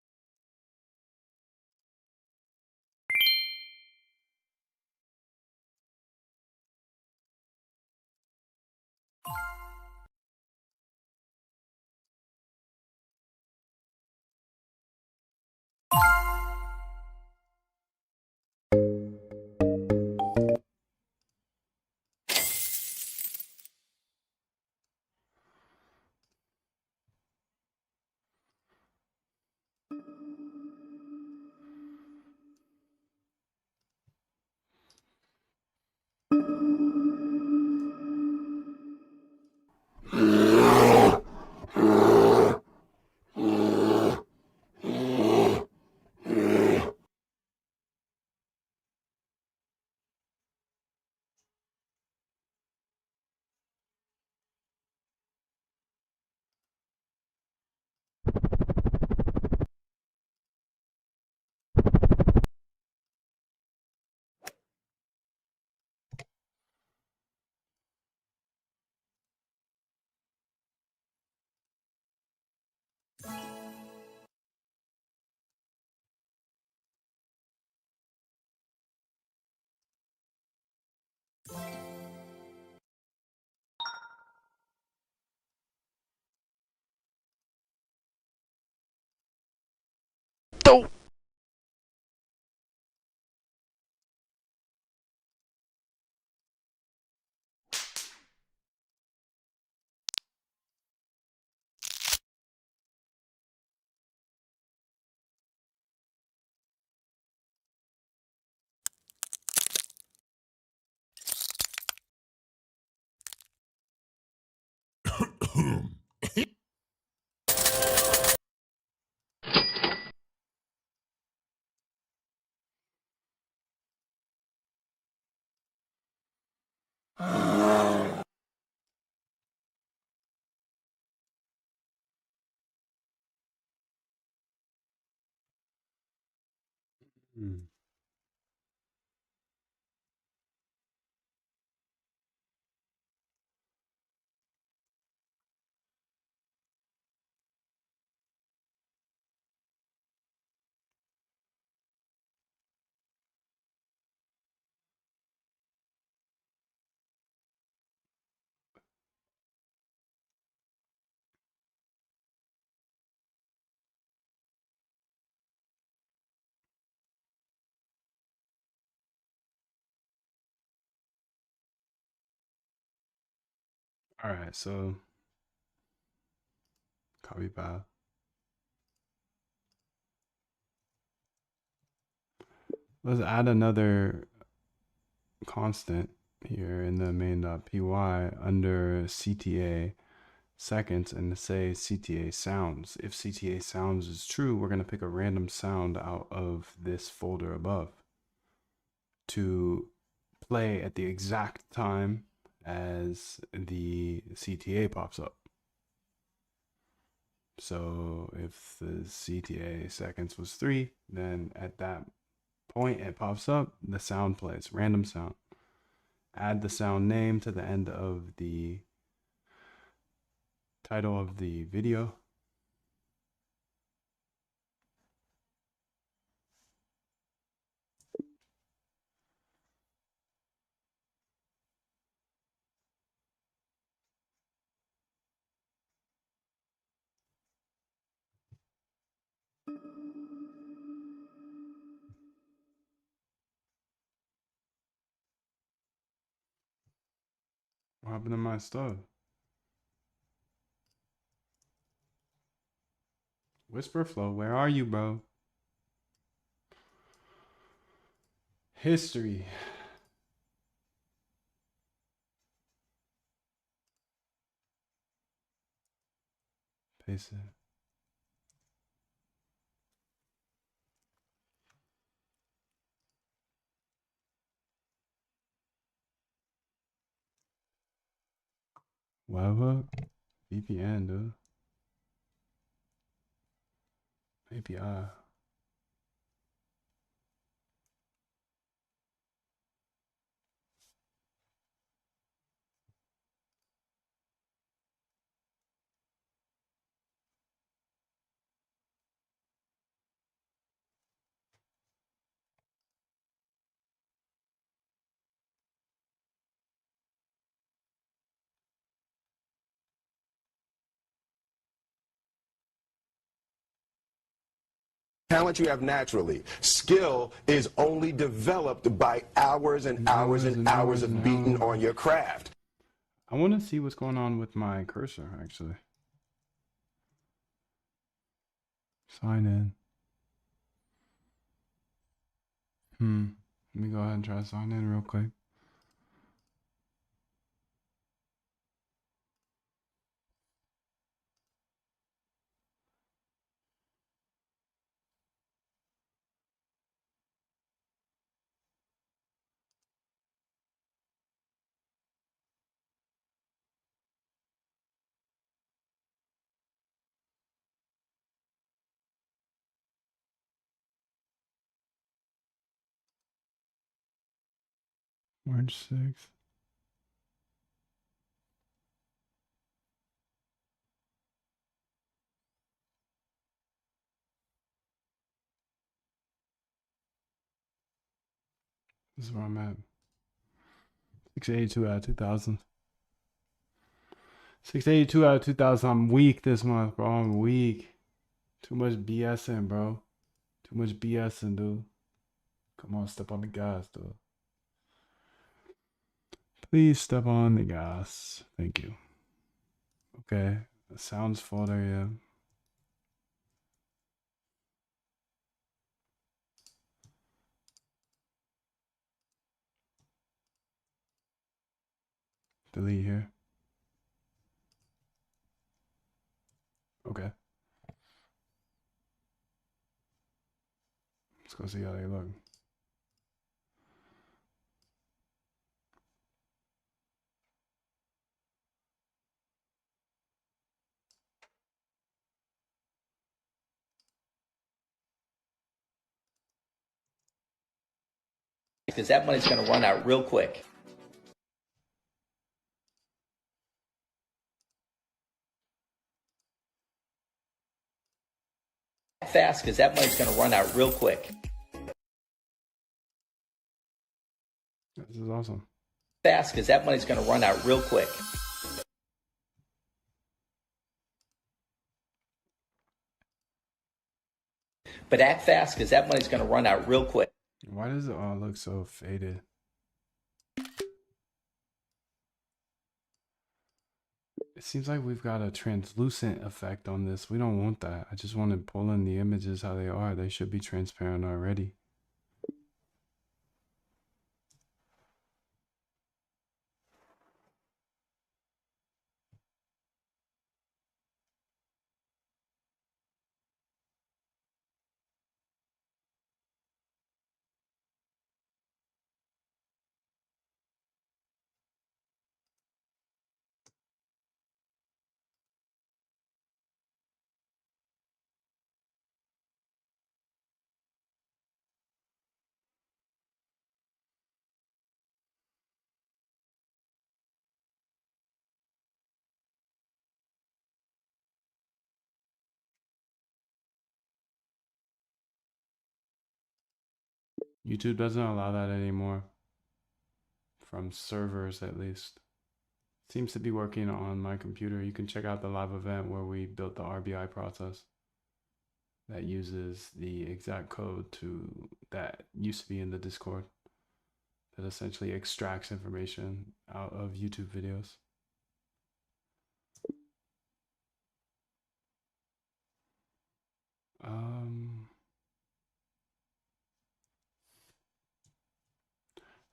All right, so copy path. Let's add another constant here in the main.py under CTA seconds and say CTA sounds. If CTA sounds is true, we're going to pick a random sound out of this folder above to play at the exact time as the CTA pops up. So if the CTA seconds was 3, then at that point it pops up, the sound plays, random sound. Add the sound name to the end of the title of the video. What happened to my stuff? Whisperflow, where are you, bro? History. Paste it. Webhook? VPN, dude. API. Talent you have naturally. Skill is only developed by hours and hours and hours of beating on your craft. I want to see what's going on with my cursor, actually. Sign in. Let me go ahead and try to sign in real quick. March 6th. This is where I'm at. 682 out of 2000. 682 out of 2000. I'm weak this month, bro. I'm weak. Too much BSing, bro. Too much BSing, dude. Come on, step on the gas, dude. Please step on the gas. Thank you. Okay. The sound's full there, yeah. Delete here. Okay. Let's go see how they look. Because that money's going to run out real quick. Fast, because that money's going to run out real quick. This is awesome. Fast, because that money's going to run out real quick. But act fast, because that money's going to run out real quick. Why does it all look so faded? It seems like we've got a translucent effect on this. We don't want that. I just want to pull in the images how they are. They should be transparent already. YouTube doesn't allow that anymore. From servers, at least. Seems to be working on my computer. You can check out the live event where we built the RBI process that uses the exact code to that used to be in the Discord that essentially extracts information out of YouTube videos.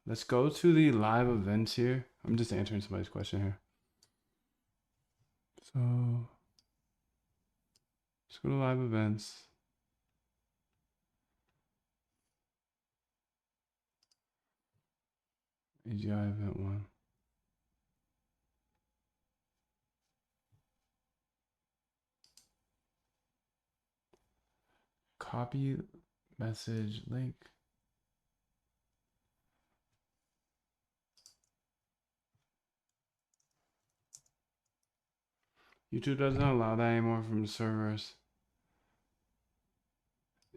Let's go to the live events here. I'm just answering somebody's question here. So let's go to live events. AGI event 1. Copy message link. YouTube doesn't allow that anymore from the servers.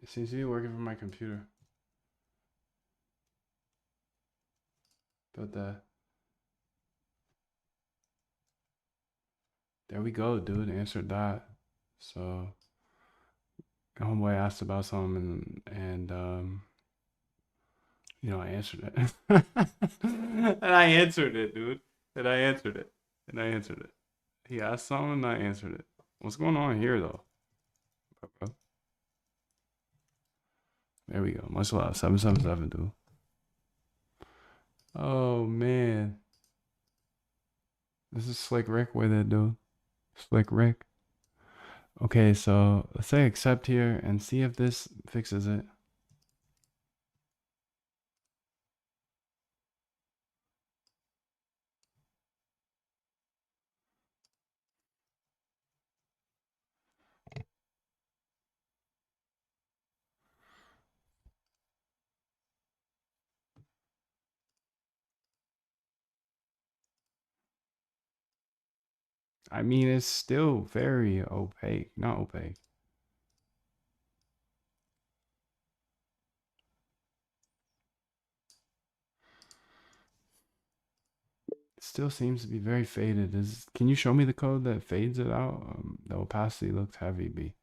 It seems to be working from my computer. But there we go, dude. Answered that. So homeboy asked about something and you know, I answered it. And I answered it, dude. And I answered it. And I answered it. He asked something and I answered it. What's going on here though? There we go. Much love. 777, dude. Oh man. This is Slick Rick with it, dude. Slick Rick. Okay, so let's say accept here and see if this fixes it. I mean, it's still very opaque. Not opaque. It still seems to be very faded. Can you show me the code that fades it out? The opacity looks heavy, B.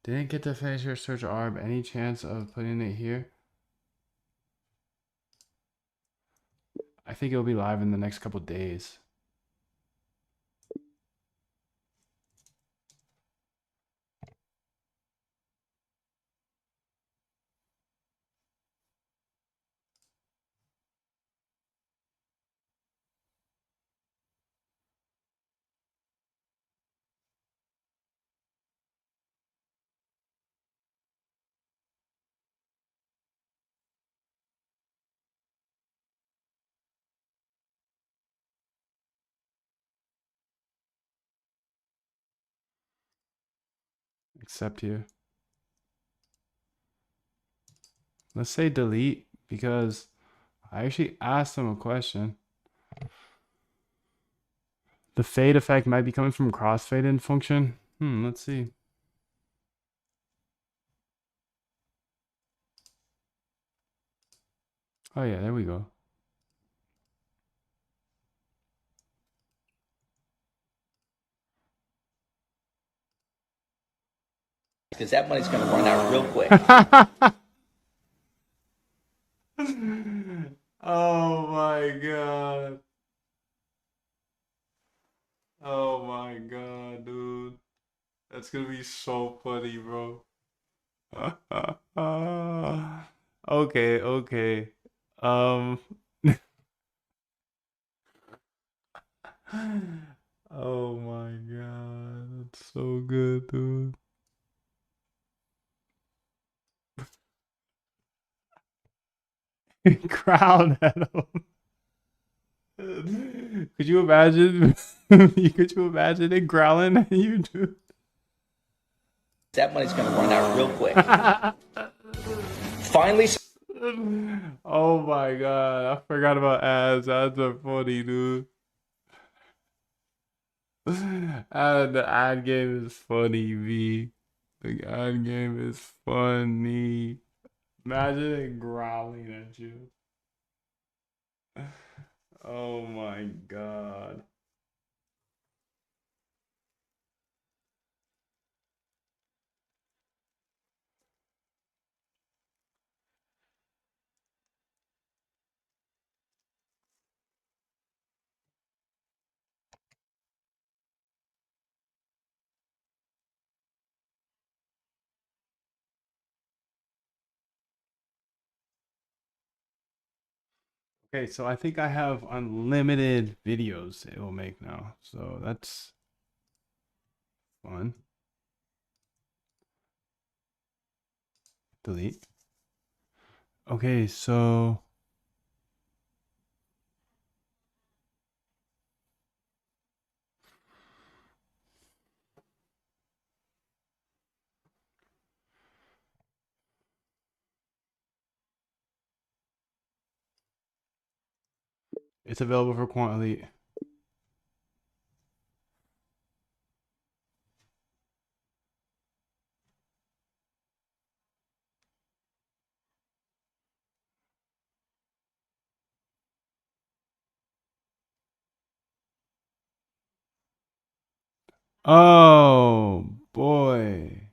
Didn't get to finish your search ARB. Any chance of putting it here? I think it'll be live in the next couple days. Except here. Let's say delete because I actually asked him a question. The fade effect might be coming from crossfade in function. Let's see. Oh yeah, there we go. Because that money's going to run out real quick. Oh my god. Oh my god, dude. That's gonna be so funny, bro. Okay, okay. Um Oh my god, that's so good, dude. Crown at him. Could you imagine? Could you imagine it growling at you, dude? That money's going to run out real quick. Finally. Oh my god, I forgot about ads. Ads are funny, dude. The ad game is funny, V. The ad game is funny. Imagine it growling at you. Oh my god. Okay, so I think I have unlimited videos it will make now. So that's fun. Delete. Okay, so It's available for Quant Elite. Oh boy.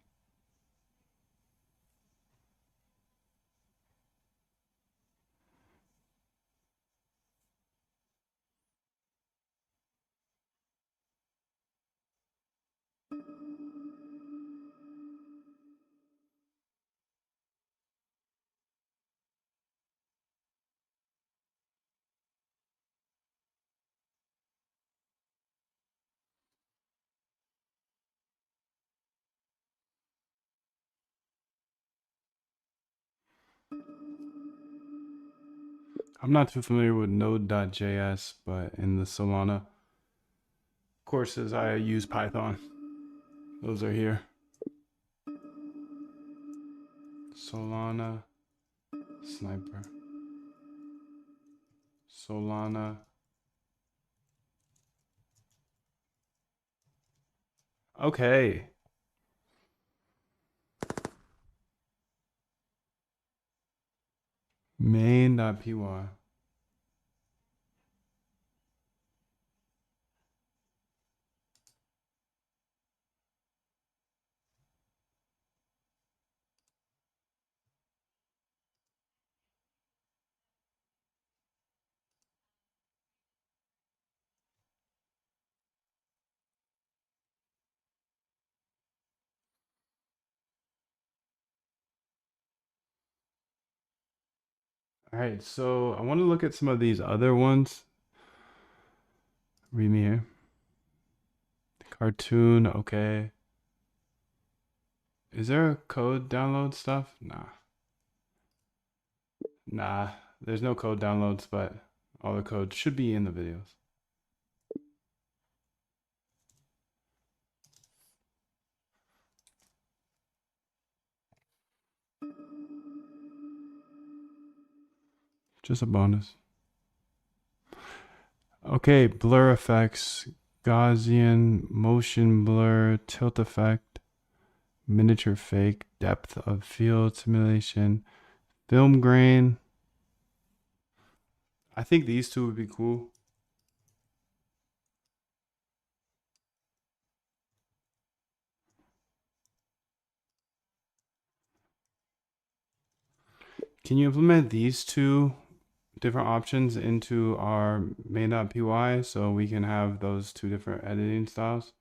I'm not too familiar with Node.js, but in the Solana courses, I use Python. Those are here. Solana Sniper. Solana. Okay. Main.py. All right, so I want to look at some of these other ones. Read me here. Cartoon, okay. Is there a code download stuff? Nah. Nah, there's no code downloads, but all the code should be in the videos. Just a bonus. Okay, blur effects, Gaussian, motion blur, tilt effect, miniature fake, depth of field simulation, film grain. I think these two would be cool. Can you implement these two different options into our main.py so we can have those two different editing styles?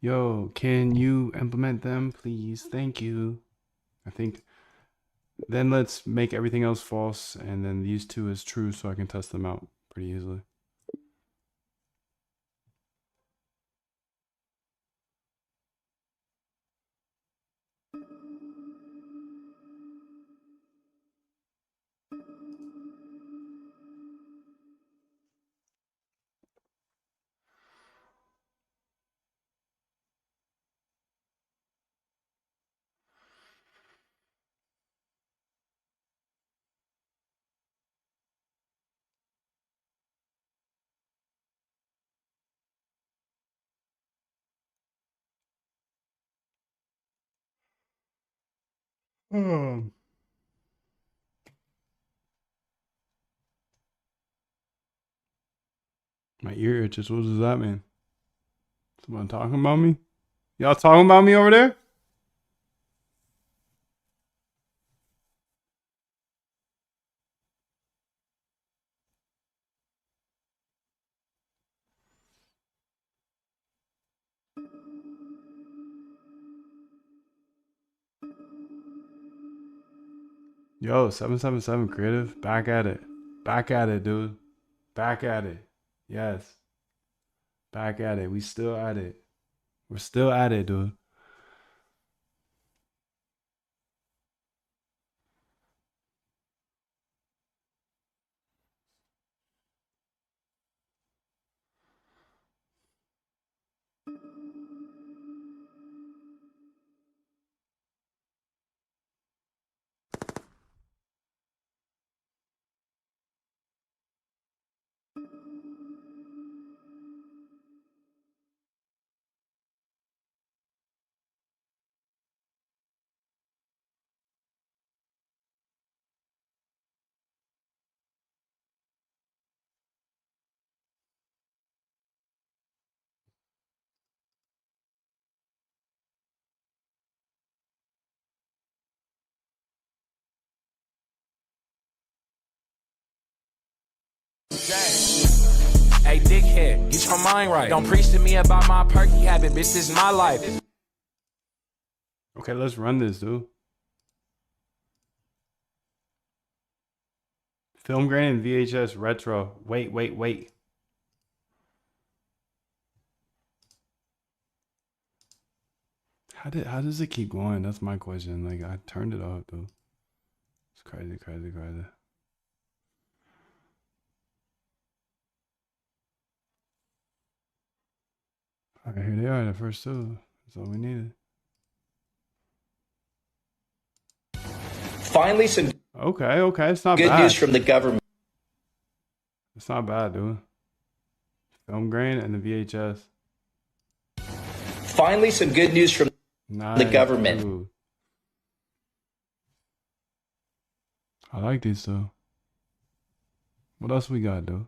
Yo, can you implement them, please? Thank you. I think then let's make everything else false and then these two is true so I can test them out pretty easily. Hmm. My ear itches. What does that mean? Someone talking about me? Y'all talking about me over there? Yo, 777 creative. Back at it. Back at it, dude. Back at it. Yes. Back at it. We still at it. We're still at it, dude. Hey, dickhead, get your mind right. Don't preach to me about my perky habit, bitch, this is my life. Okay, let's run this, dude. Film grain and VHS retro. Wait. How does it keep going? That's my question. Like, I turned it off, dude. It's crazy. Alright, here they are, the first two. That's all we needed. Finally, some Okay. It's not good bad. news from the government. It's not bad, dude. Film grain and the VHS. Finally, some good news from Nice, the government. dude. I like these though. What else we got, dude?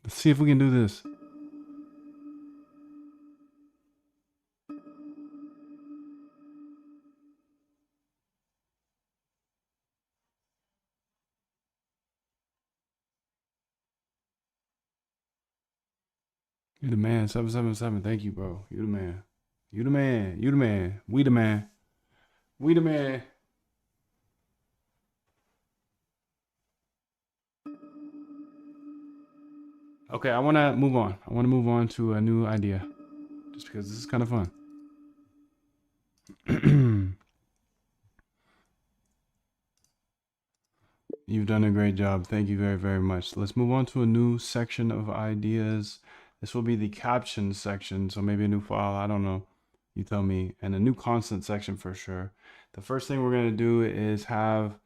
Let's see if we can do this. You the man, 777. Thank you, bro. You the man. You the man. You the man. We the man. We the man. Okay, I want to move on. I want to move on to a new idea. Just because this is kind of fun. You've done a great job. Thank you very, very much. Let's move on to a new section of ideas. This will be the caption section. So maybe a new file. I don't know. You tell me. And a new constant section for sure. The first thing we're going to do is have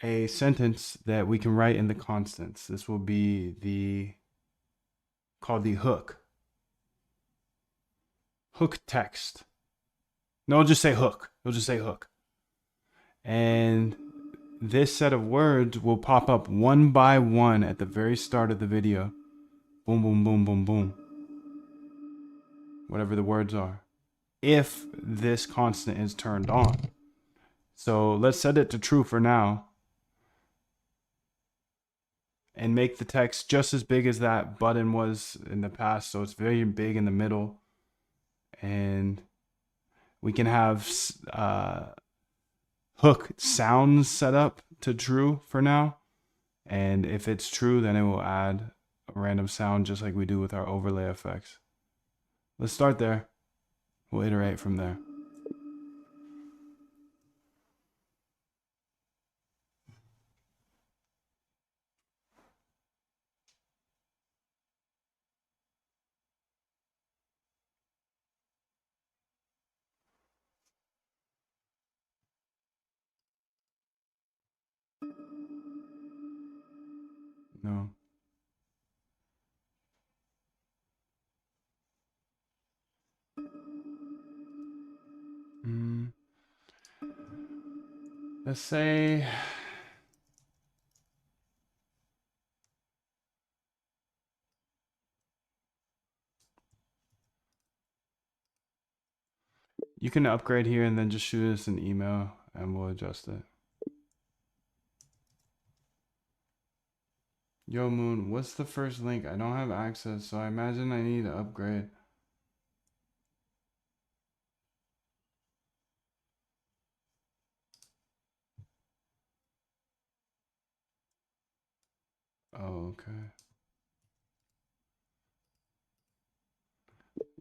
a sentence that we can write in the constants. This will be called the hook. Hook text. No, it'll just say hook. It'll just say hook. And this set of words will pop up one by one at the very start of the video. Boom, boom, boom, boom, boom. Whatever the words are. If this constant is turned on. So let's set it to true for now. And make the text just as big as that button was in the past. So it's very big in the middle. And we can have hook sounds set up to true for now. And if it's true, then it will add a random sound just like we do with our overlay effects. Let's start there. We'll iterate from there. No. Let's say you can upgrade here and then just shoot us an email and we'll adjust it. Yo, Moon, what's the first link? I don't have access, so I imagine I need to upgrade. Oh, okay.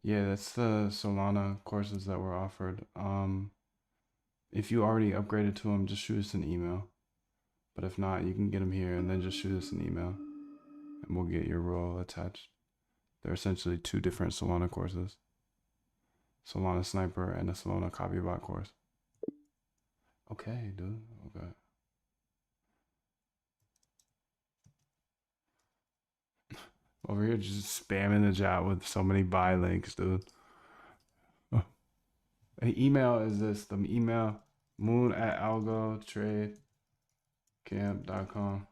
Yeah, that's the Solana courses that were offered. If you already upgraded to them, just shoot us an email. But if not, you can get them here and then just shoot us an email. And we'll get your role attached. They're essentially two different Solana courses. Solana Sniper and a Solana Copybot course. Okay, dude. Okay. Over here just spamming the chat with so many buy links, dude. Oh. An email is this. The email moon@algotradecamp.com.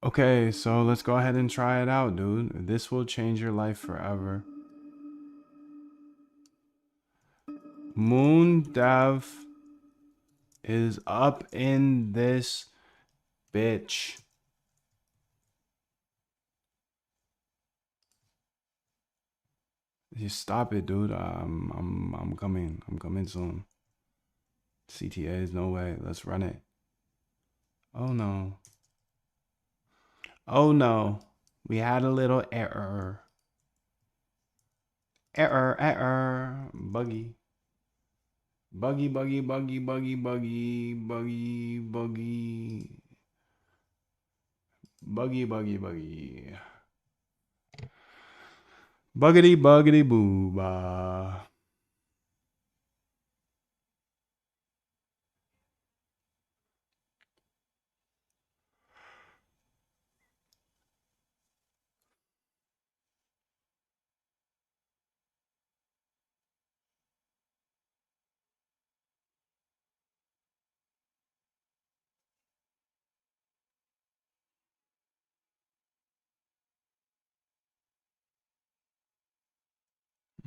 Okay, so let's go ahead and try it out, dude. This will change your life forever. Moon Dev is up in this bitch. You stop it, dude. I'm coming. I'm coming soon. CTAs, no way. Let's run it. Oh no. Oh no. We had a little error. Error. Buggy. Buggy. Buggy. Buggity booba.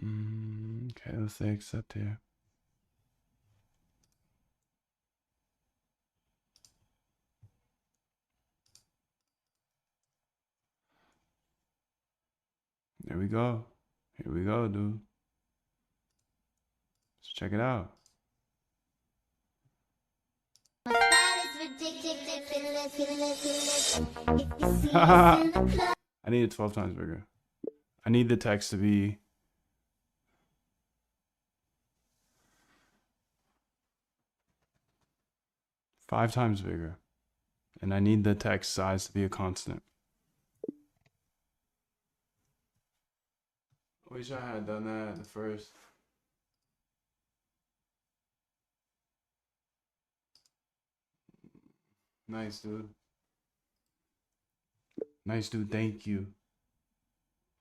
Okay, let's say accept here. There we go. Here we go, dude. Let's check it out. My style is ridiculous. If you see us in the club. I need it 12 times bigger. I need the text to be five times bigger. And I need the text size to be a constant. Wish I had done that at the first. Nice, dude. Nice, dude. Thank you.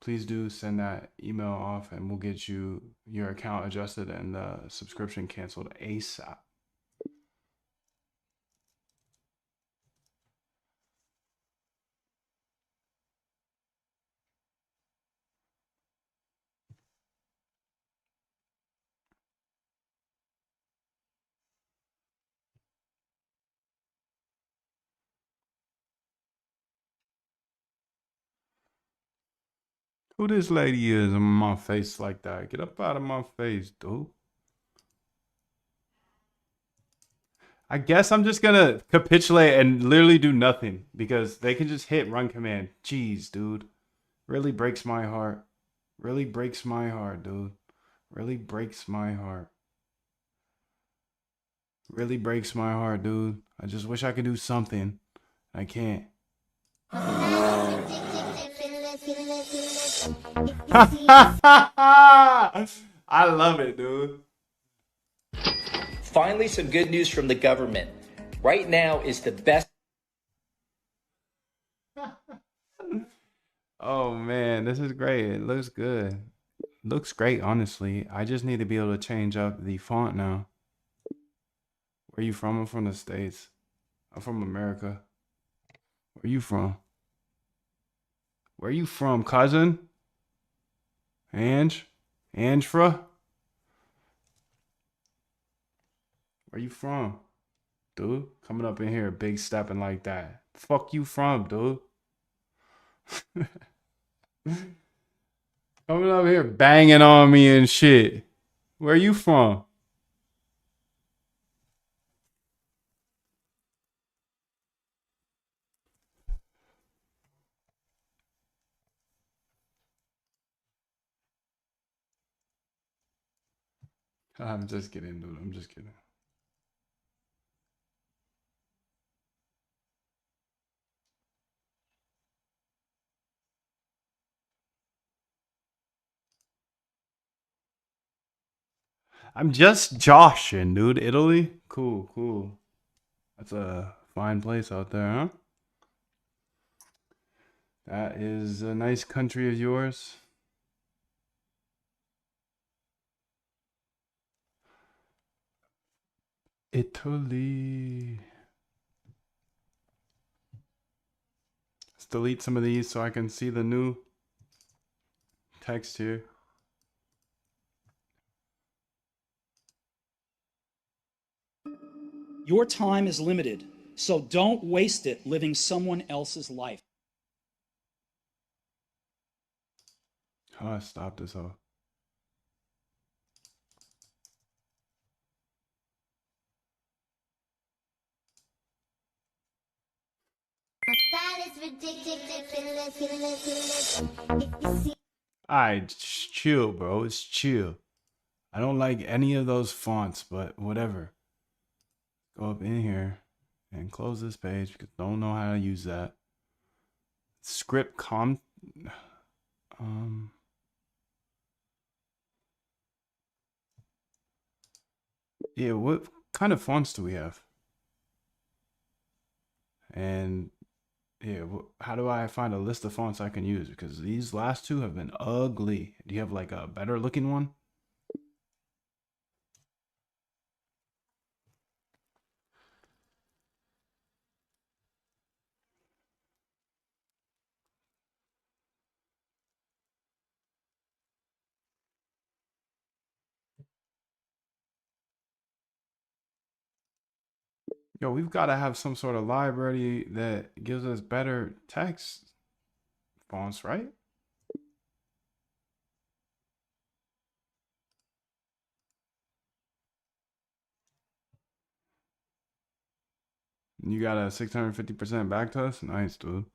Please do send that email off and we'll get you your account adjusted and the subscription canceled ASAP. Who this lady is in my face like that? Get up out of my face, dude. I guess I'm just gonna capitulate and literally do nothing because they can just hit run command. Jeez, dude. Really breaks my heart. Really breaks my heart, dude. Really breaks my heart. Really breaks my heart, dude. I just wish I could do something. I can't. I love it, dude. Finally, some good news from the government. Right now is the best. Oh man, this is great. It looks good. Looks great, honestly. I just need to be able to change up the font now. Where you from? I'm from the States. I'm from America. Where you from? Where you from, cousin? Angefra? Where you from? Dude, coming up in here, big stepping like that. Fuck you from, dude? Coming up here banging on me and shit. Where you from? I'm just kidding, dude. I'm just kidding. I'm just joshing, dude. Italy? Cool, cool. That's a fine place out there, huh? That is a nice country of yours. Italy. delete some of these so I can see the new text here. Your time is limited, so don't waste it living someone else's life. How do I stop this off? My style is ridiculous. If you see Alright, chill, bro. It's chill. I don't like any of those fonts, but whatever. Go up in here and close this page because I don't know how to use that. Script com. Yeah, what kind of fonts do we have? And yeah, how do I find a list of fonts I can use? Because these last two have been ugly. Do you have like a better looking one? Yo, we've got to have some sort of library that gives us better text fonts, right? You got a 650% back to us? Nice, dude.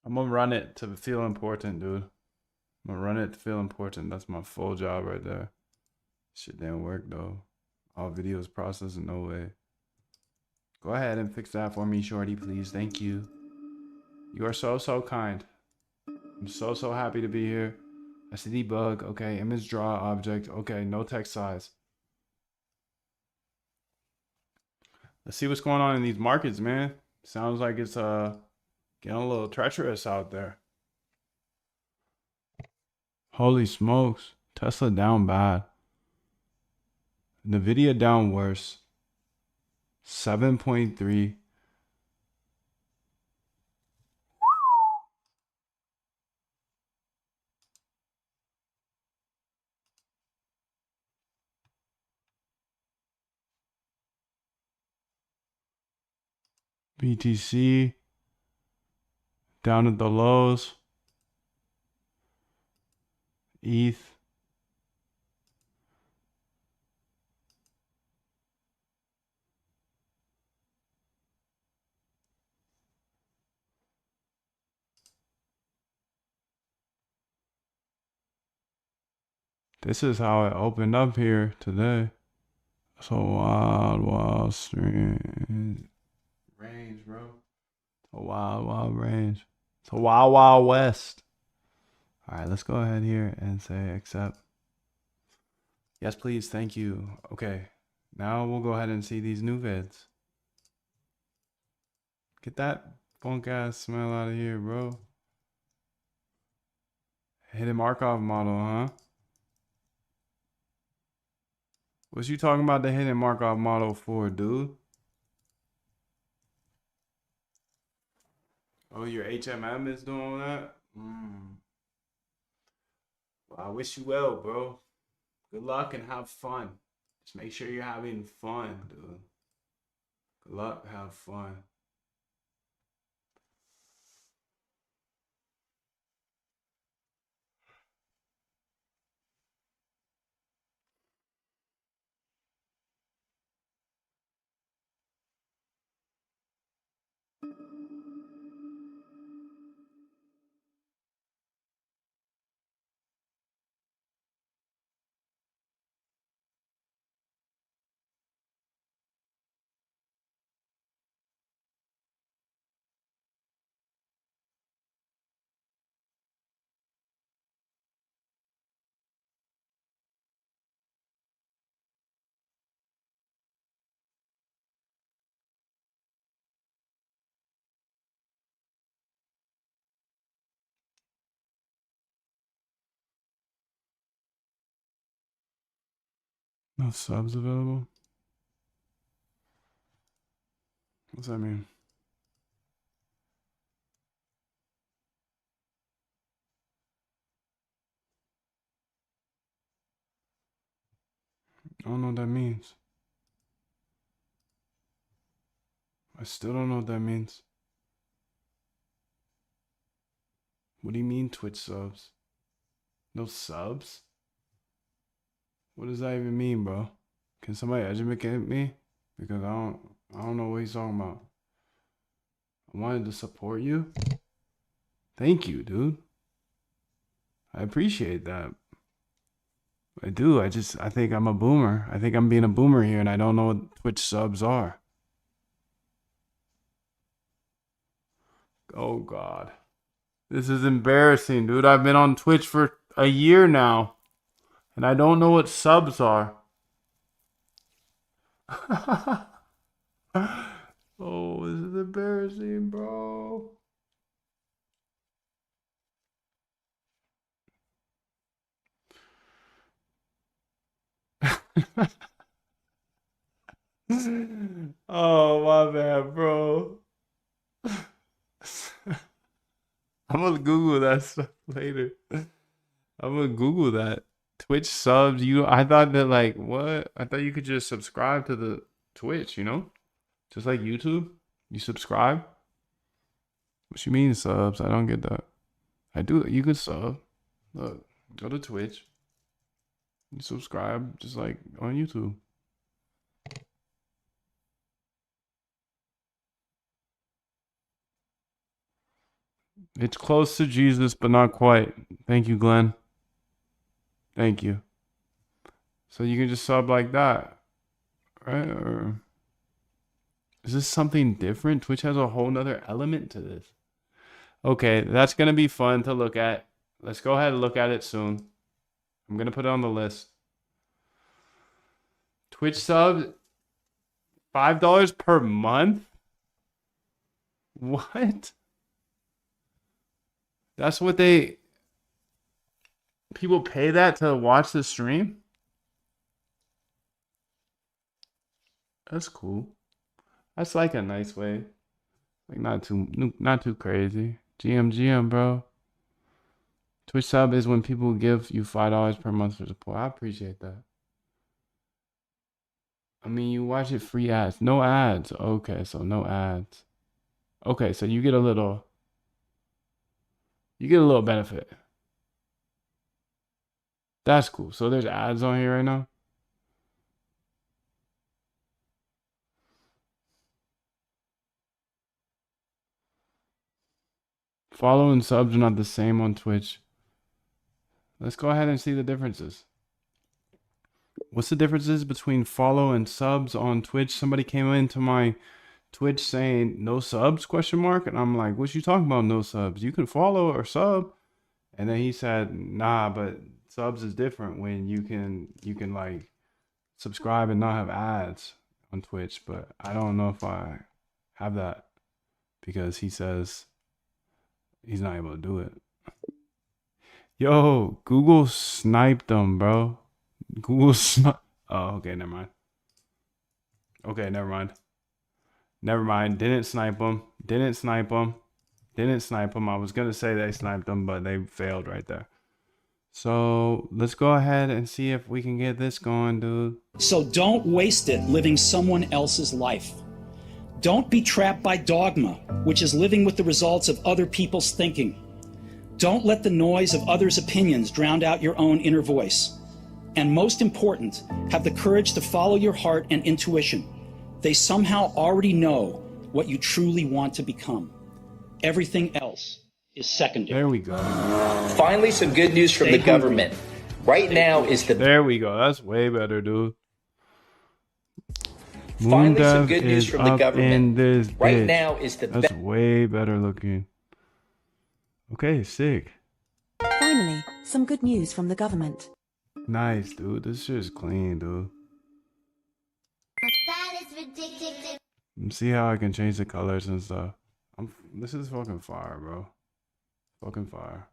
I'm gonna run it to feel important, dude. I'm gonna run it to feel important. That's my full job right there. Shit didn't work though. All videos processed, no way. Go ahead and fix that for me, shorty, please. Thank you. You are so kind. I'm so happy to be here. STD bug, okay. Image draw object, okay. No text size. Let's see what's going on in these markets, man. Sounds like it's getting a little treacherous out there. Holy smokes. Tesla down bad. Nvidia down worse. 7.3. BTC down at the lows. ETH. This is how it opened up here today. It's a wild stream. Range, bro. It's a wild range. It's a wild west. All right, let's go ahead here and say accept. Yes, please. Thank you. Okay. Now we'll go ahead and see these new vids. Get that funk ass smell out of here, bro. Hidden Markov model, huh? What you talking about the hidden Markov model for, dude? Oh, your HMM is doing that? Well, I wish you well, bro. Good luck and have fun. Just make sure you're having fun, dude. Good luck, have fun. No subs available? What's that mean? I don't know what that means. I still don't know what that means. What do you mean Twitch subs? No subs? What does that even mean, bro? Can somebody educate me? Because I don't know what he's talking about. I wanted to support you. Thank you, dude. I appreciate that. I do. I think I'm a boomer. I think I'm being a boomer here and I don't know what Twitch subs are. Oh God. This is embarrassing, dude. I've been on Twitch for a year now and I don't know what subs are. Oh, this is embarrassing, bro. Oh, my bad, bro. I'm gonna Google that stuff later. I'm gonna Google that. Twitch subs, I thought that like, what? I thought you could just subscribe to the Twitch, you know? Just like YouTube. You subscribe? What you mean subs? I don't get that. I do. You could sub. Look, go to Twitch. You subscribe just like on YouTube. It's close to Jesus, but not quite. Thank you, Glenn. Thank you. So you can just sub like that, right? Or is this something different? Twitch has a whole nother element to this. Okay, that's going to be fun to look at. Let's go ahead and look at it soon. I'm going to put it on the list. Twitch subs, $5 per month? What? That's what people pay that to watch the stream? That's cool. That's like a nice way. Like not too crazy. GM, bro. Twitch sub is when people give you $5 per month for support. I appreciate that. I mean, you watch it free ads. No ads. Okay, so no ads. Okay, so you get a little benefit. That's cool. So there's ads on here right now. Follow and subs are not the same on Twitch. Let's go ahead and see the differences. What's the differences between follow and subs on Twitch? Somebody came into my Twitch saying no subs ? And I'm like, what you talking about? No subs? You can follow or sub. And then he said, nah, but subs is different when you can like subscribe and not have ads on Twitch. But I don't know if I have that because he says he's not able to do it. Yo, Google sniped them, bro. Oh, okay, never mind. Okay, never mind. Never mind. Didn't snipe him. Didn't snipe him. Didn't snipe him. I was gonna say they sniped him, but they failed right there. So let's go ahead and see if we can get this going, dude. So don't waste it living someone else's life. Don't be trapped by dogma, which is living with the results of other people's thinking. Don't let the noise of others' opinions drown out your own inner voice. And most important, have the courage to follow your heart and intuition. They somehow already know what you truly want to become. Everything else is secondary. There we go. Finally, some good news from the government. Right now is the There we go. That's way better, dude. Finally, some Moondev good news is from the up government. in this Right bitch. now is the That's way better looking. Okay, sick. Finally, some good news from the government. Nice, dude. This shit is clean, dude. My style is ridiculous. Let's see how I can change the colors and stuff. This is fucking fire, bro. Fucking fire.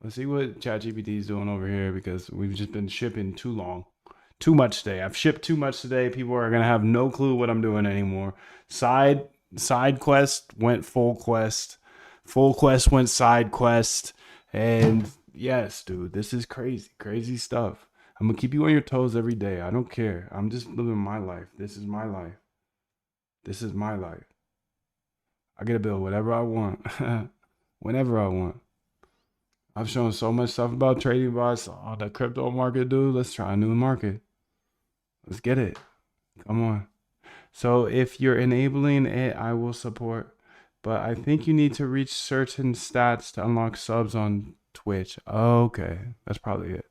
Let's see what ChatGPT is doing over here because we've just been shipping too long. Too much today. I've shipped too much today. People are gonna have no clue what I'm doing anymore. Side quest went full quest. Full quest went side quest. And yes, dude, this is crazy. Crazy stuff. I'm gonna keep you on your toes every day. I don't care. I'm just living my life. This is my life. This is my life. I get to build whatever I want. Whenever I want. I've shown so much stuff about trading bots on the crypto market, dude. Let's try a new market. Let's get it. Come on. So if you're enabling it, I will support. But I think you need to reach certain stats to unlock subs on Twitch. Okay. That's probably it.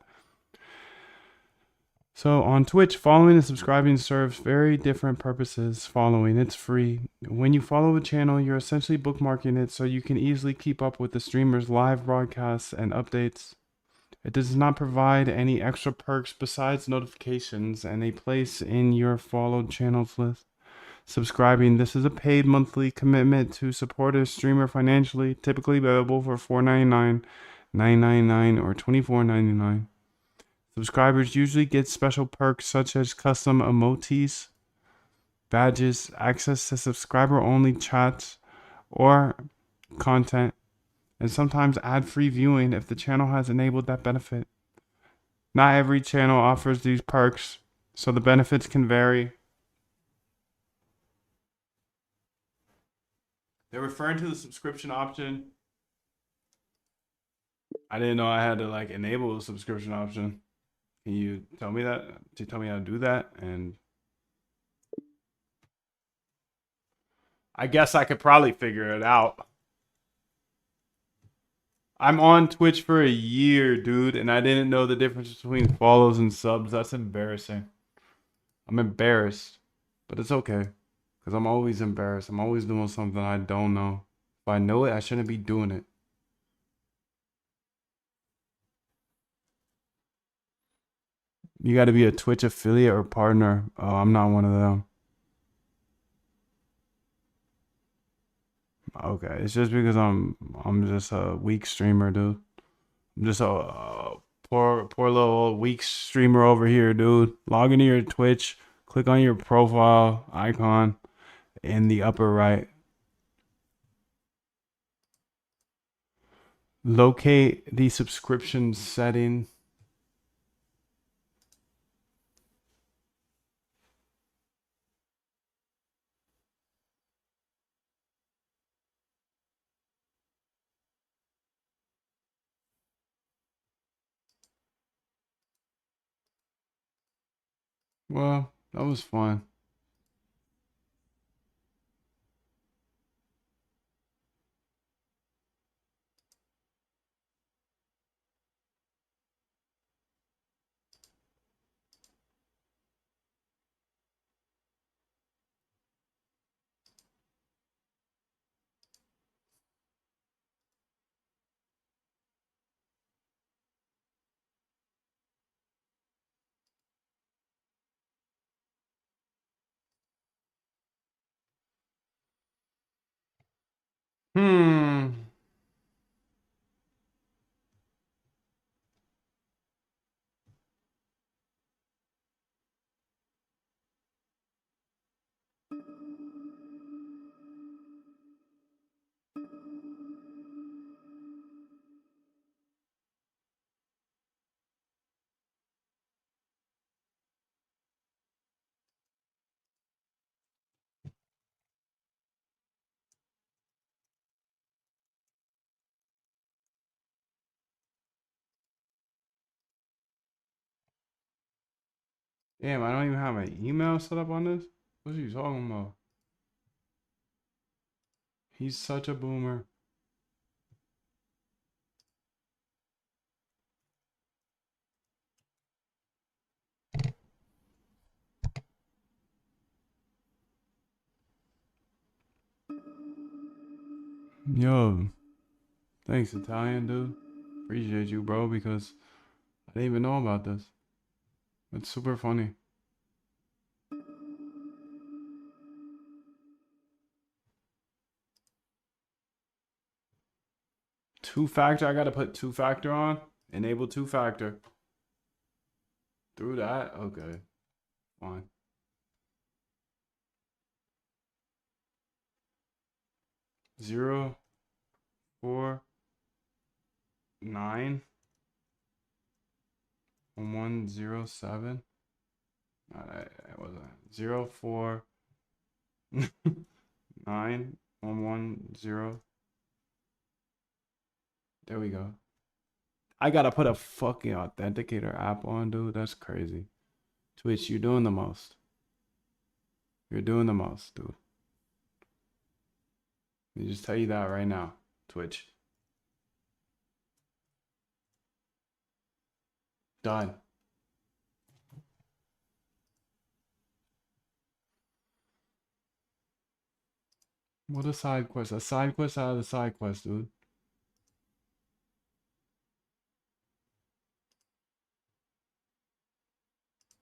So on Twitch, following and subscribing serves very different purposes. Following, it's free. When you follow a channel, you're essentially bookmarking it so you can easily keep up with the streamer's live broadcasts and updates. It does not provide any extra perks besides notifications and a place in your followed channels list. Subscribing, this is a paid monthly commitment to support a streamer financially, typically available for $4.99, $9.99, or $24.99. Subscribers usually get special perks such as custom emotes, badges, access to subscriber-only chats or content, and sometimes ad-free viewing if the channel has enabled that benefit. Not every channel offers these perks, so the benefits can vary. They're referring to the subscription option. I didn't know I had to like enable the subscription option. Can you tell me that? To tell me how to do that? And I guess I could probably figure it out. I'm on Twitch for a year, dude, and I didn't know the difference between follows and subs. That's embarrassing. I'm embarrassed, but it's okay. Because I'm always embarrassed. I'm always doing something I don't know. If I know it, I shouldn't be doing it. You got to be a Twitch affiliate or partner. Oh, I'm not one of them. Okay, it's just because I'm just a weak streamer, dude. I'm just a poor little weak streamer over here, dude. Log into your Twitch, click on your profile icon in the upper right. Locate the subscription setting. Well, that was fun. Hmm. Damn, I don't even have an email set up on this. What are you talking about? He's such a boomer. Yo, thanks, Italian dude. Appreciate you, bro, because I didn't even know about this. It's super funny. Two-factor, I gotta put two-factor on. Enable two-factor. Through that? Okay. Fine. Zero, 4, 9, 107. No, that wasn't 0, 4, 9, 110. There we go. I gotta put a fucking authenticator app on, dude. That's crazy. Twitch, you're doing the most. You're doing the most, dude. Let me just tell you that right now, Twitch. Done. What a side quest. A side quest out of the side quest, dude.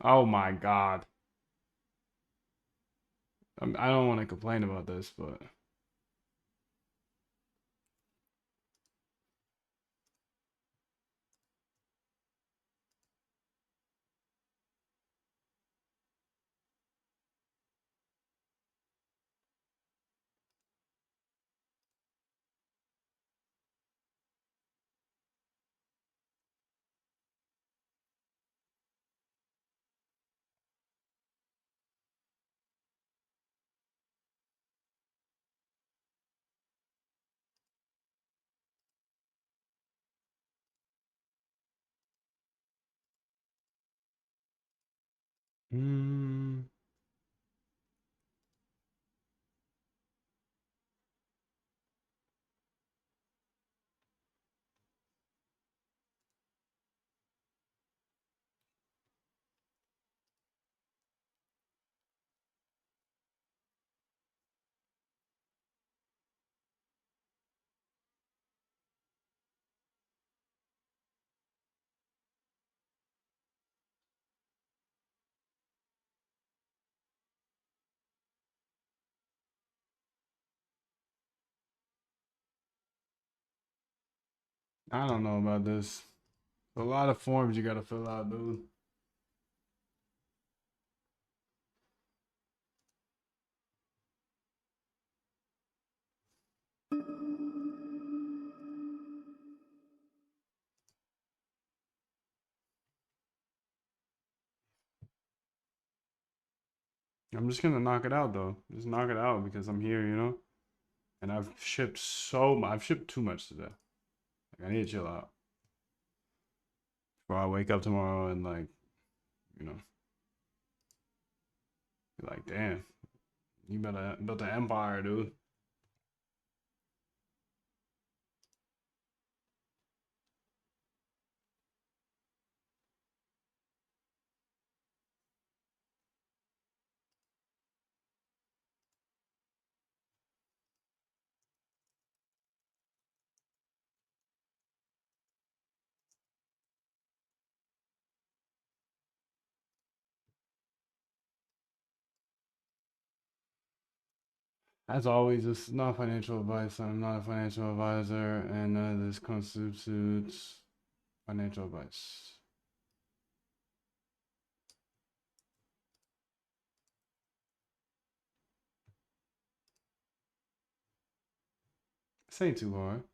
Oh my god. I don't want to complain about this, but mm, I don't know about this. A lot of forms you gotta fill out, dude. I'm just gonna knock it out though. Just knock it out because I'm here, you know? And I've shipped too much today. Like I need to chill out. Before I wake up tomorrow and like, you know, be like, damn, you better built an empire, dude. As always, this is not financial advice. I'm not a financial advisor, and none of this constitutes financial advice. This ain't too hard.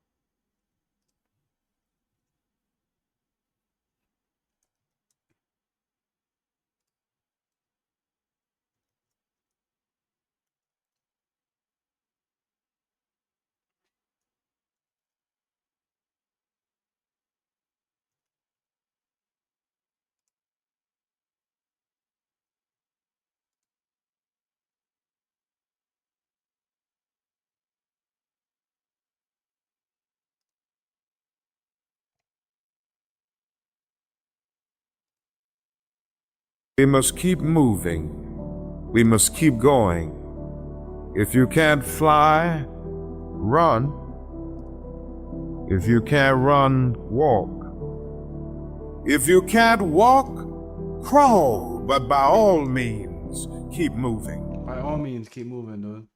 We must keep moving. We must keep going. If you can't fly, run. If you can't run, walk. If you can't walk, crawl. But by all means, keep moving. By all means, keep moving, dude.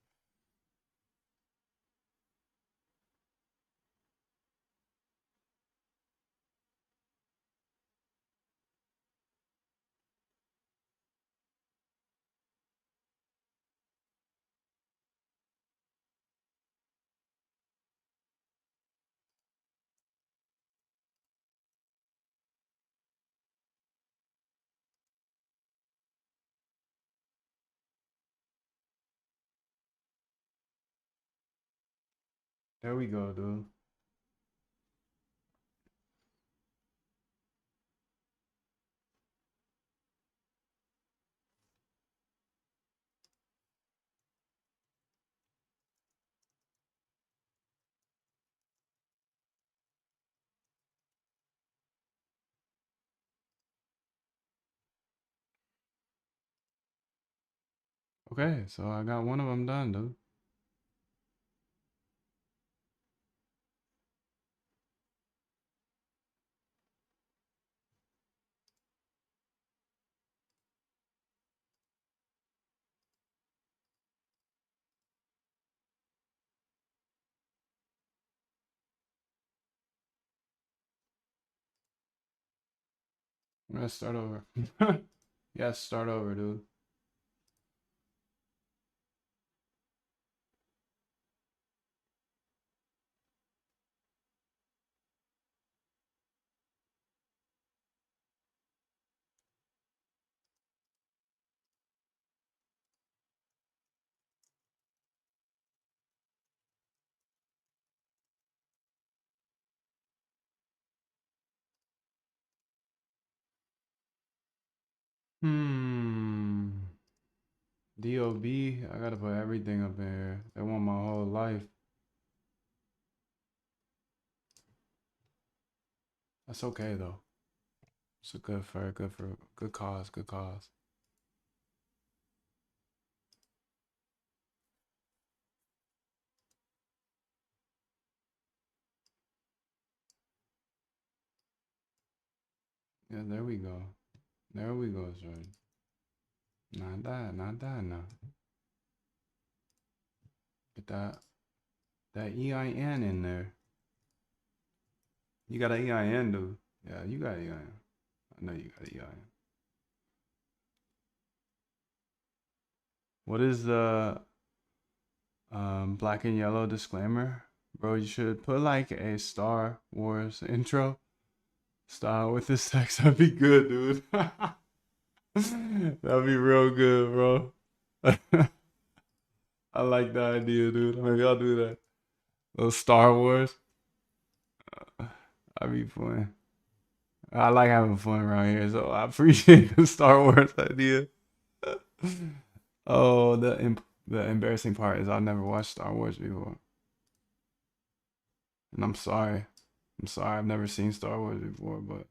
There we go, dude. Okay, so I got one of them done, dude. I'm gonna start over. Yes, start over, dude. Hmm. DOB, I gotta put everything up in here. They want my whole life. That's okay though. It's a good cause, good cause. Yeah, there we go. There we go, sir. Not that, no. Get that EIN in there. You got an EIN, dude. Yeah, you got EIN. I know you got EIN. What is the black and yellow disclaimer? Bro, you should put like a Star Wars intro style with this text. That'd be good, dude. That'd be real good, bro. I like the idea, dude. Maybe I'll do that. Those Star Wars. I'd be fun. I like having fun around here, so I appreciate the Star Wars idea. Oh, the embarrassing part is I've never watched Star Wars before, and I'm sorry. I'm sorry. I've never seen Star Wars before, but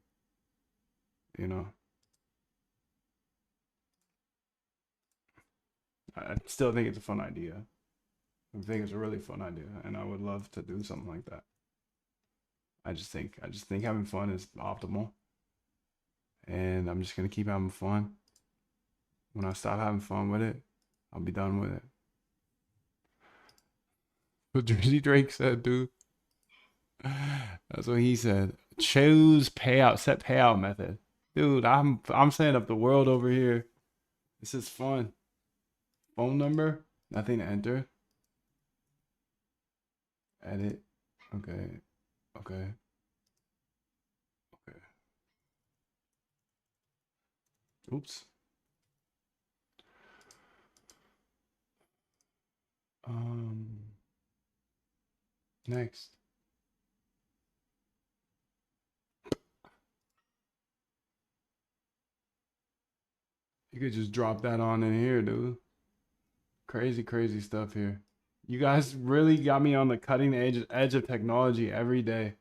you know, I still think it's a fun idea. I think it's a really fun idea, and I would love to do something like that. I just think having fun is optimal, and I'm just gonna keep having fun. When I stop having fun with it, I'll be done with it. What Jersey Drake said, dude. That's what he said. Choose payout, set payout method. Dude, I'm setting up the world over here. This is fun. Phone number, nothing to enter. Edit. Okay. Okay. Okay. Oops. Next. You could just drop that on in here, dude. Crazy stuff here. You guys really got me on the cutting edge of technology every day.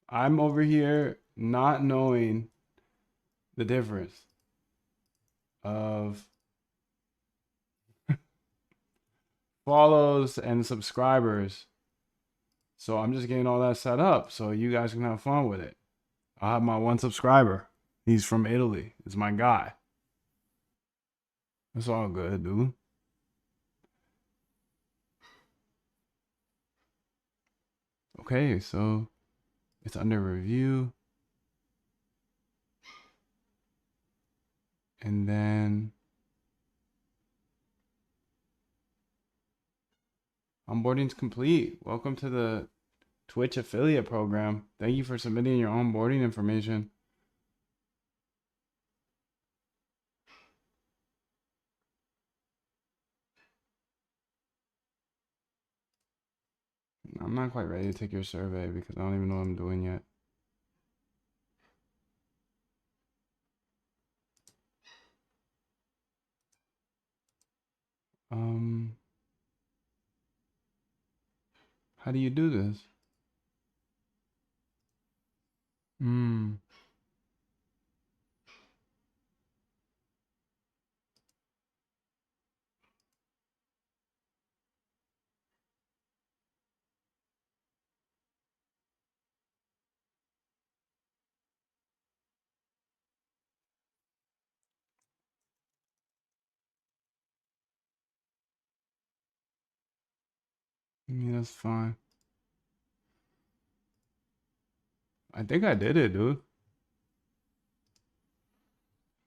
I'm over here not knowing the difference. of follows and subscribers. So I'm just getting all that set up so you guys can have fun with it. I have my one subscriber. He's from Italy. He's my guy. It's all good, dude. Okay, so it's under review. And then onboarding's complete. Welcome to the Twitch affiliate program. Thank you for submitting your onboarding information. I'm not quite ready to take your survey because I don't even know what I'm doing yet. How do you do this? Yeah, that's fine. I think I did it, dude.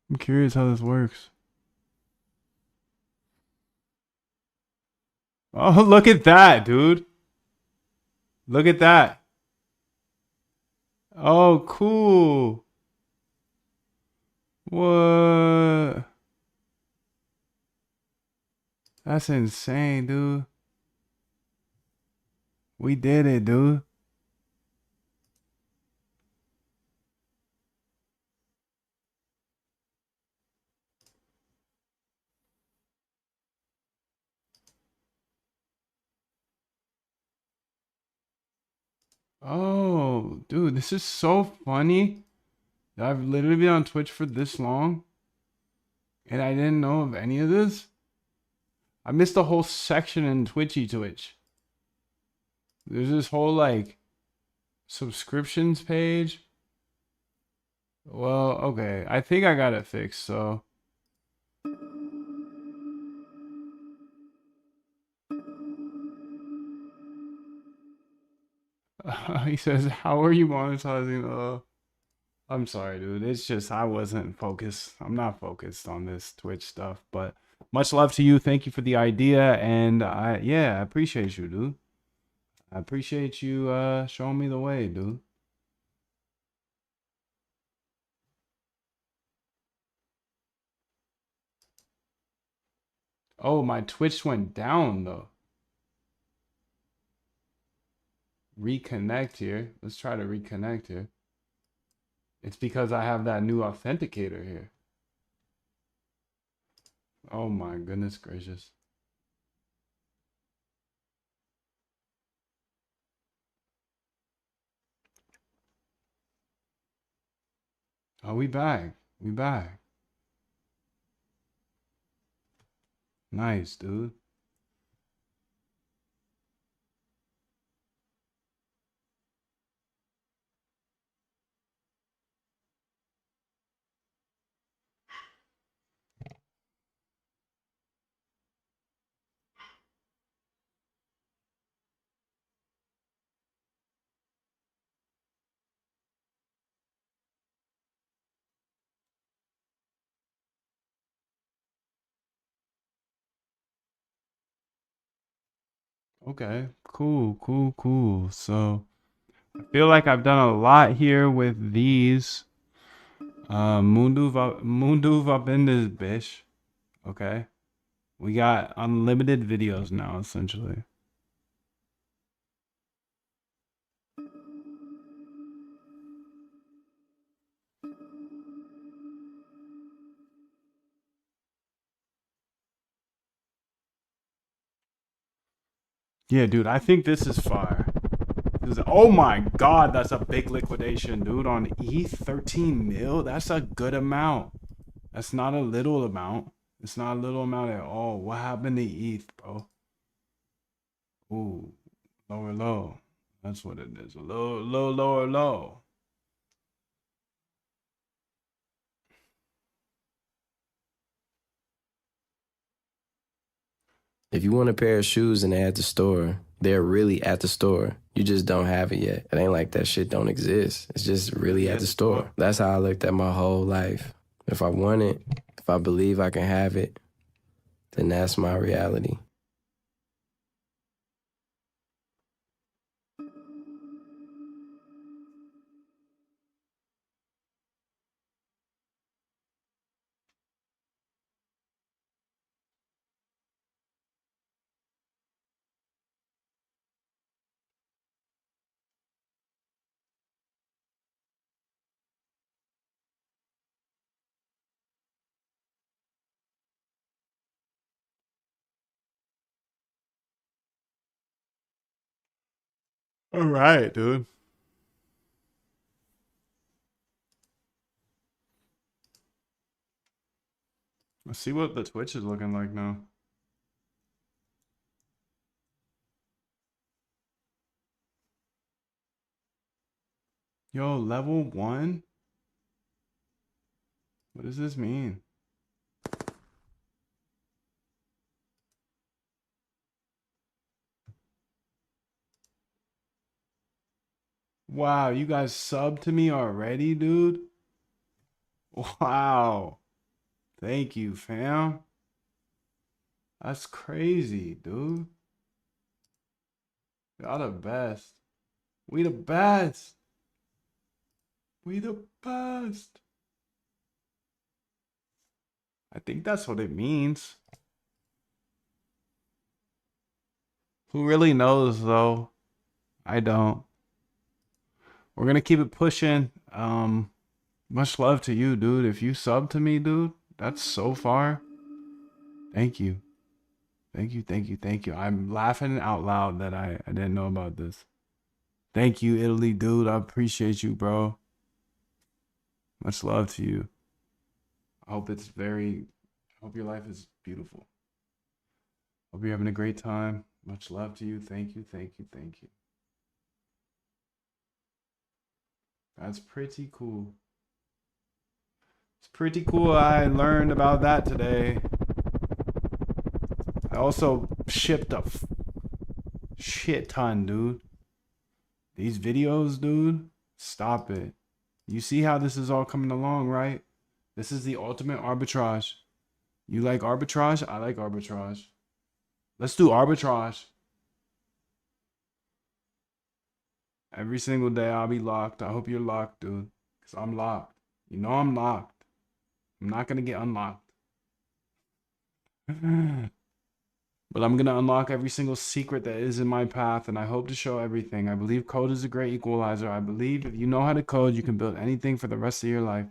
I'm curious how this works. Oh, look at that, dude. Look at that. Oh, cool. What? That's insane, dude. We did it, dude. Oh, dude, this is so funny. I've literally been on Twitch for this long, and I didn't know of any of this. I missed a whole section in Twitch. There's this whole like subscriptions page. Well, okay, I think I got it fixed, so. He says, how are you monetizing? I'm sorry, dude. It's just I wasn't focused. I'm not focused on this Twitch stuff, but much love to you. Thank you for the idea, and I appreciate you, dude. I appreciate you showing me the way, dude. Oh, my Twitch went down though. Reconnect here. Let's try to reconnect here. It's because I have that new authenticator here. Oh my goodness gracious. Oh, we back. We back. Nice, dude. Okay, cool. So I feel like I've done a lot here with these. Move up in this bitch. Okay. We got unlimited videos now, essentially. Yeah, dude, I think this is fire. Oh my god, that's a big liquidation, dude. On ETH, 13 mil. That's a good amount. That's not a little amount. It's not a little amount at all. What happened to ETH, bro? Ooh, lower low. That's what it is. A low, lower low. If you want a pair of shoes and they're at the store, they're really at the store. You just don't have it yet. It ain't like that shit don't exist. It's just really at the store. That's how I looked at my whole life. If I want it, if I believe I can have it, then that's my reality. All right, dude. Let's see what the Twitch is looking like now. Yo, level 1? What does this mean? Wow, you guys subbed to me already, dude? Wow. Thank you, fam. That's crazy, dude. Y'all the best. We the best. We the best. I think that's what it means. Who really knows, though? I don't. We're gonna keep it pushing. Much love to you, dude. If you sub to me, dude, that's so far. Thank you. Thank you, thank you, thank you. I'm laughing out loud that I didn't know about this. Thank you, Italy, dude. I appreciate you, bro. Much love to you. I hope your life is beautiful. Hope you're having a great time. Much love to you. Thank you, thank you, thank you. That's pretty cool. It's pretty cool. I learned about that today. I also shipped a shit ton, dude. These videos, dude, stop it. You see how this is all coming along, right? This is the ultimate arbitrage. You like arbitrage? I like arbitrage. Let's do arbitrage. Every single day I'll be locked. I hope you're locked, dude. Because I'm locked. You know I'm locked. I'm not going to get unlocked. But I'm going to unlock every single secret that is in my path, and I hope to show everything. I believe code is a great equalizer. I believe if you know how to code, you can build anything for the rest of your life.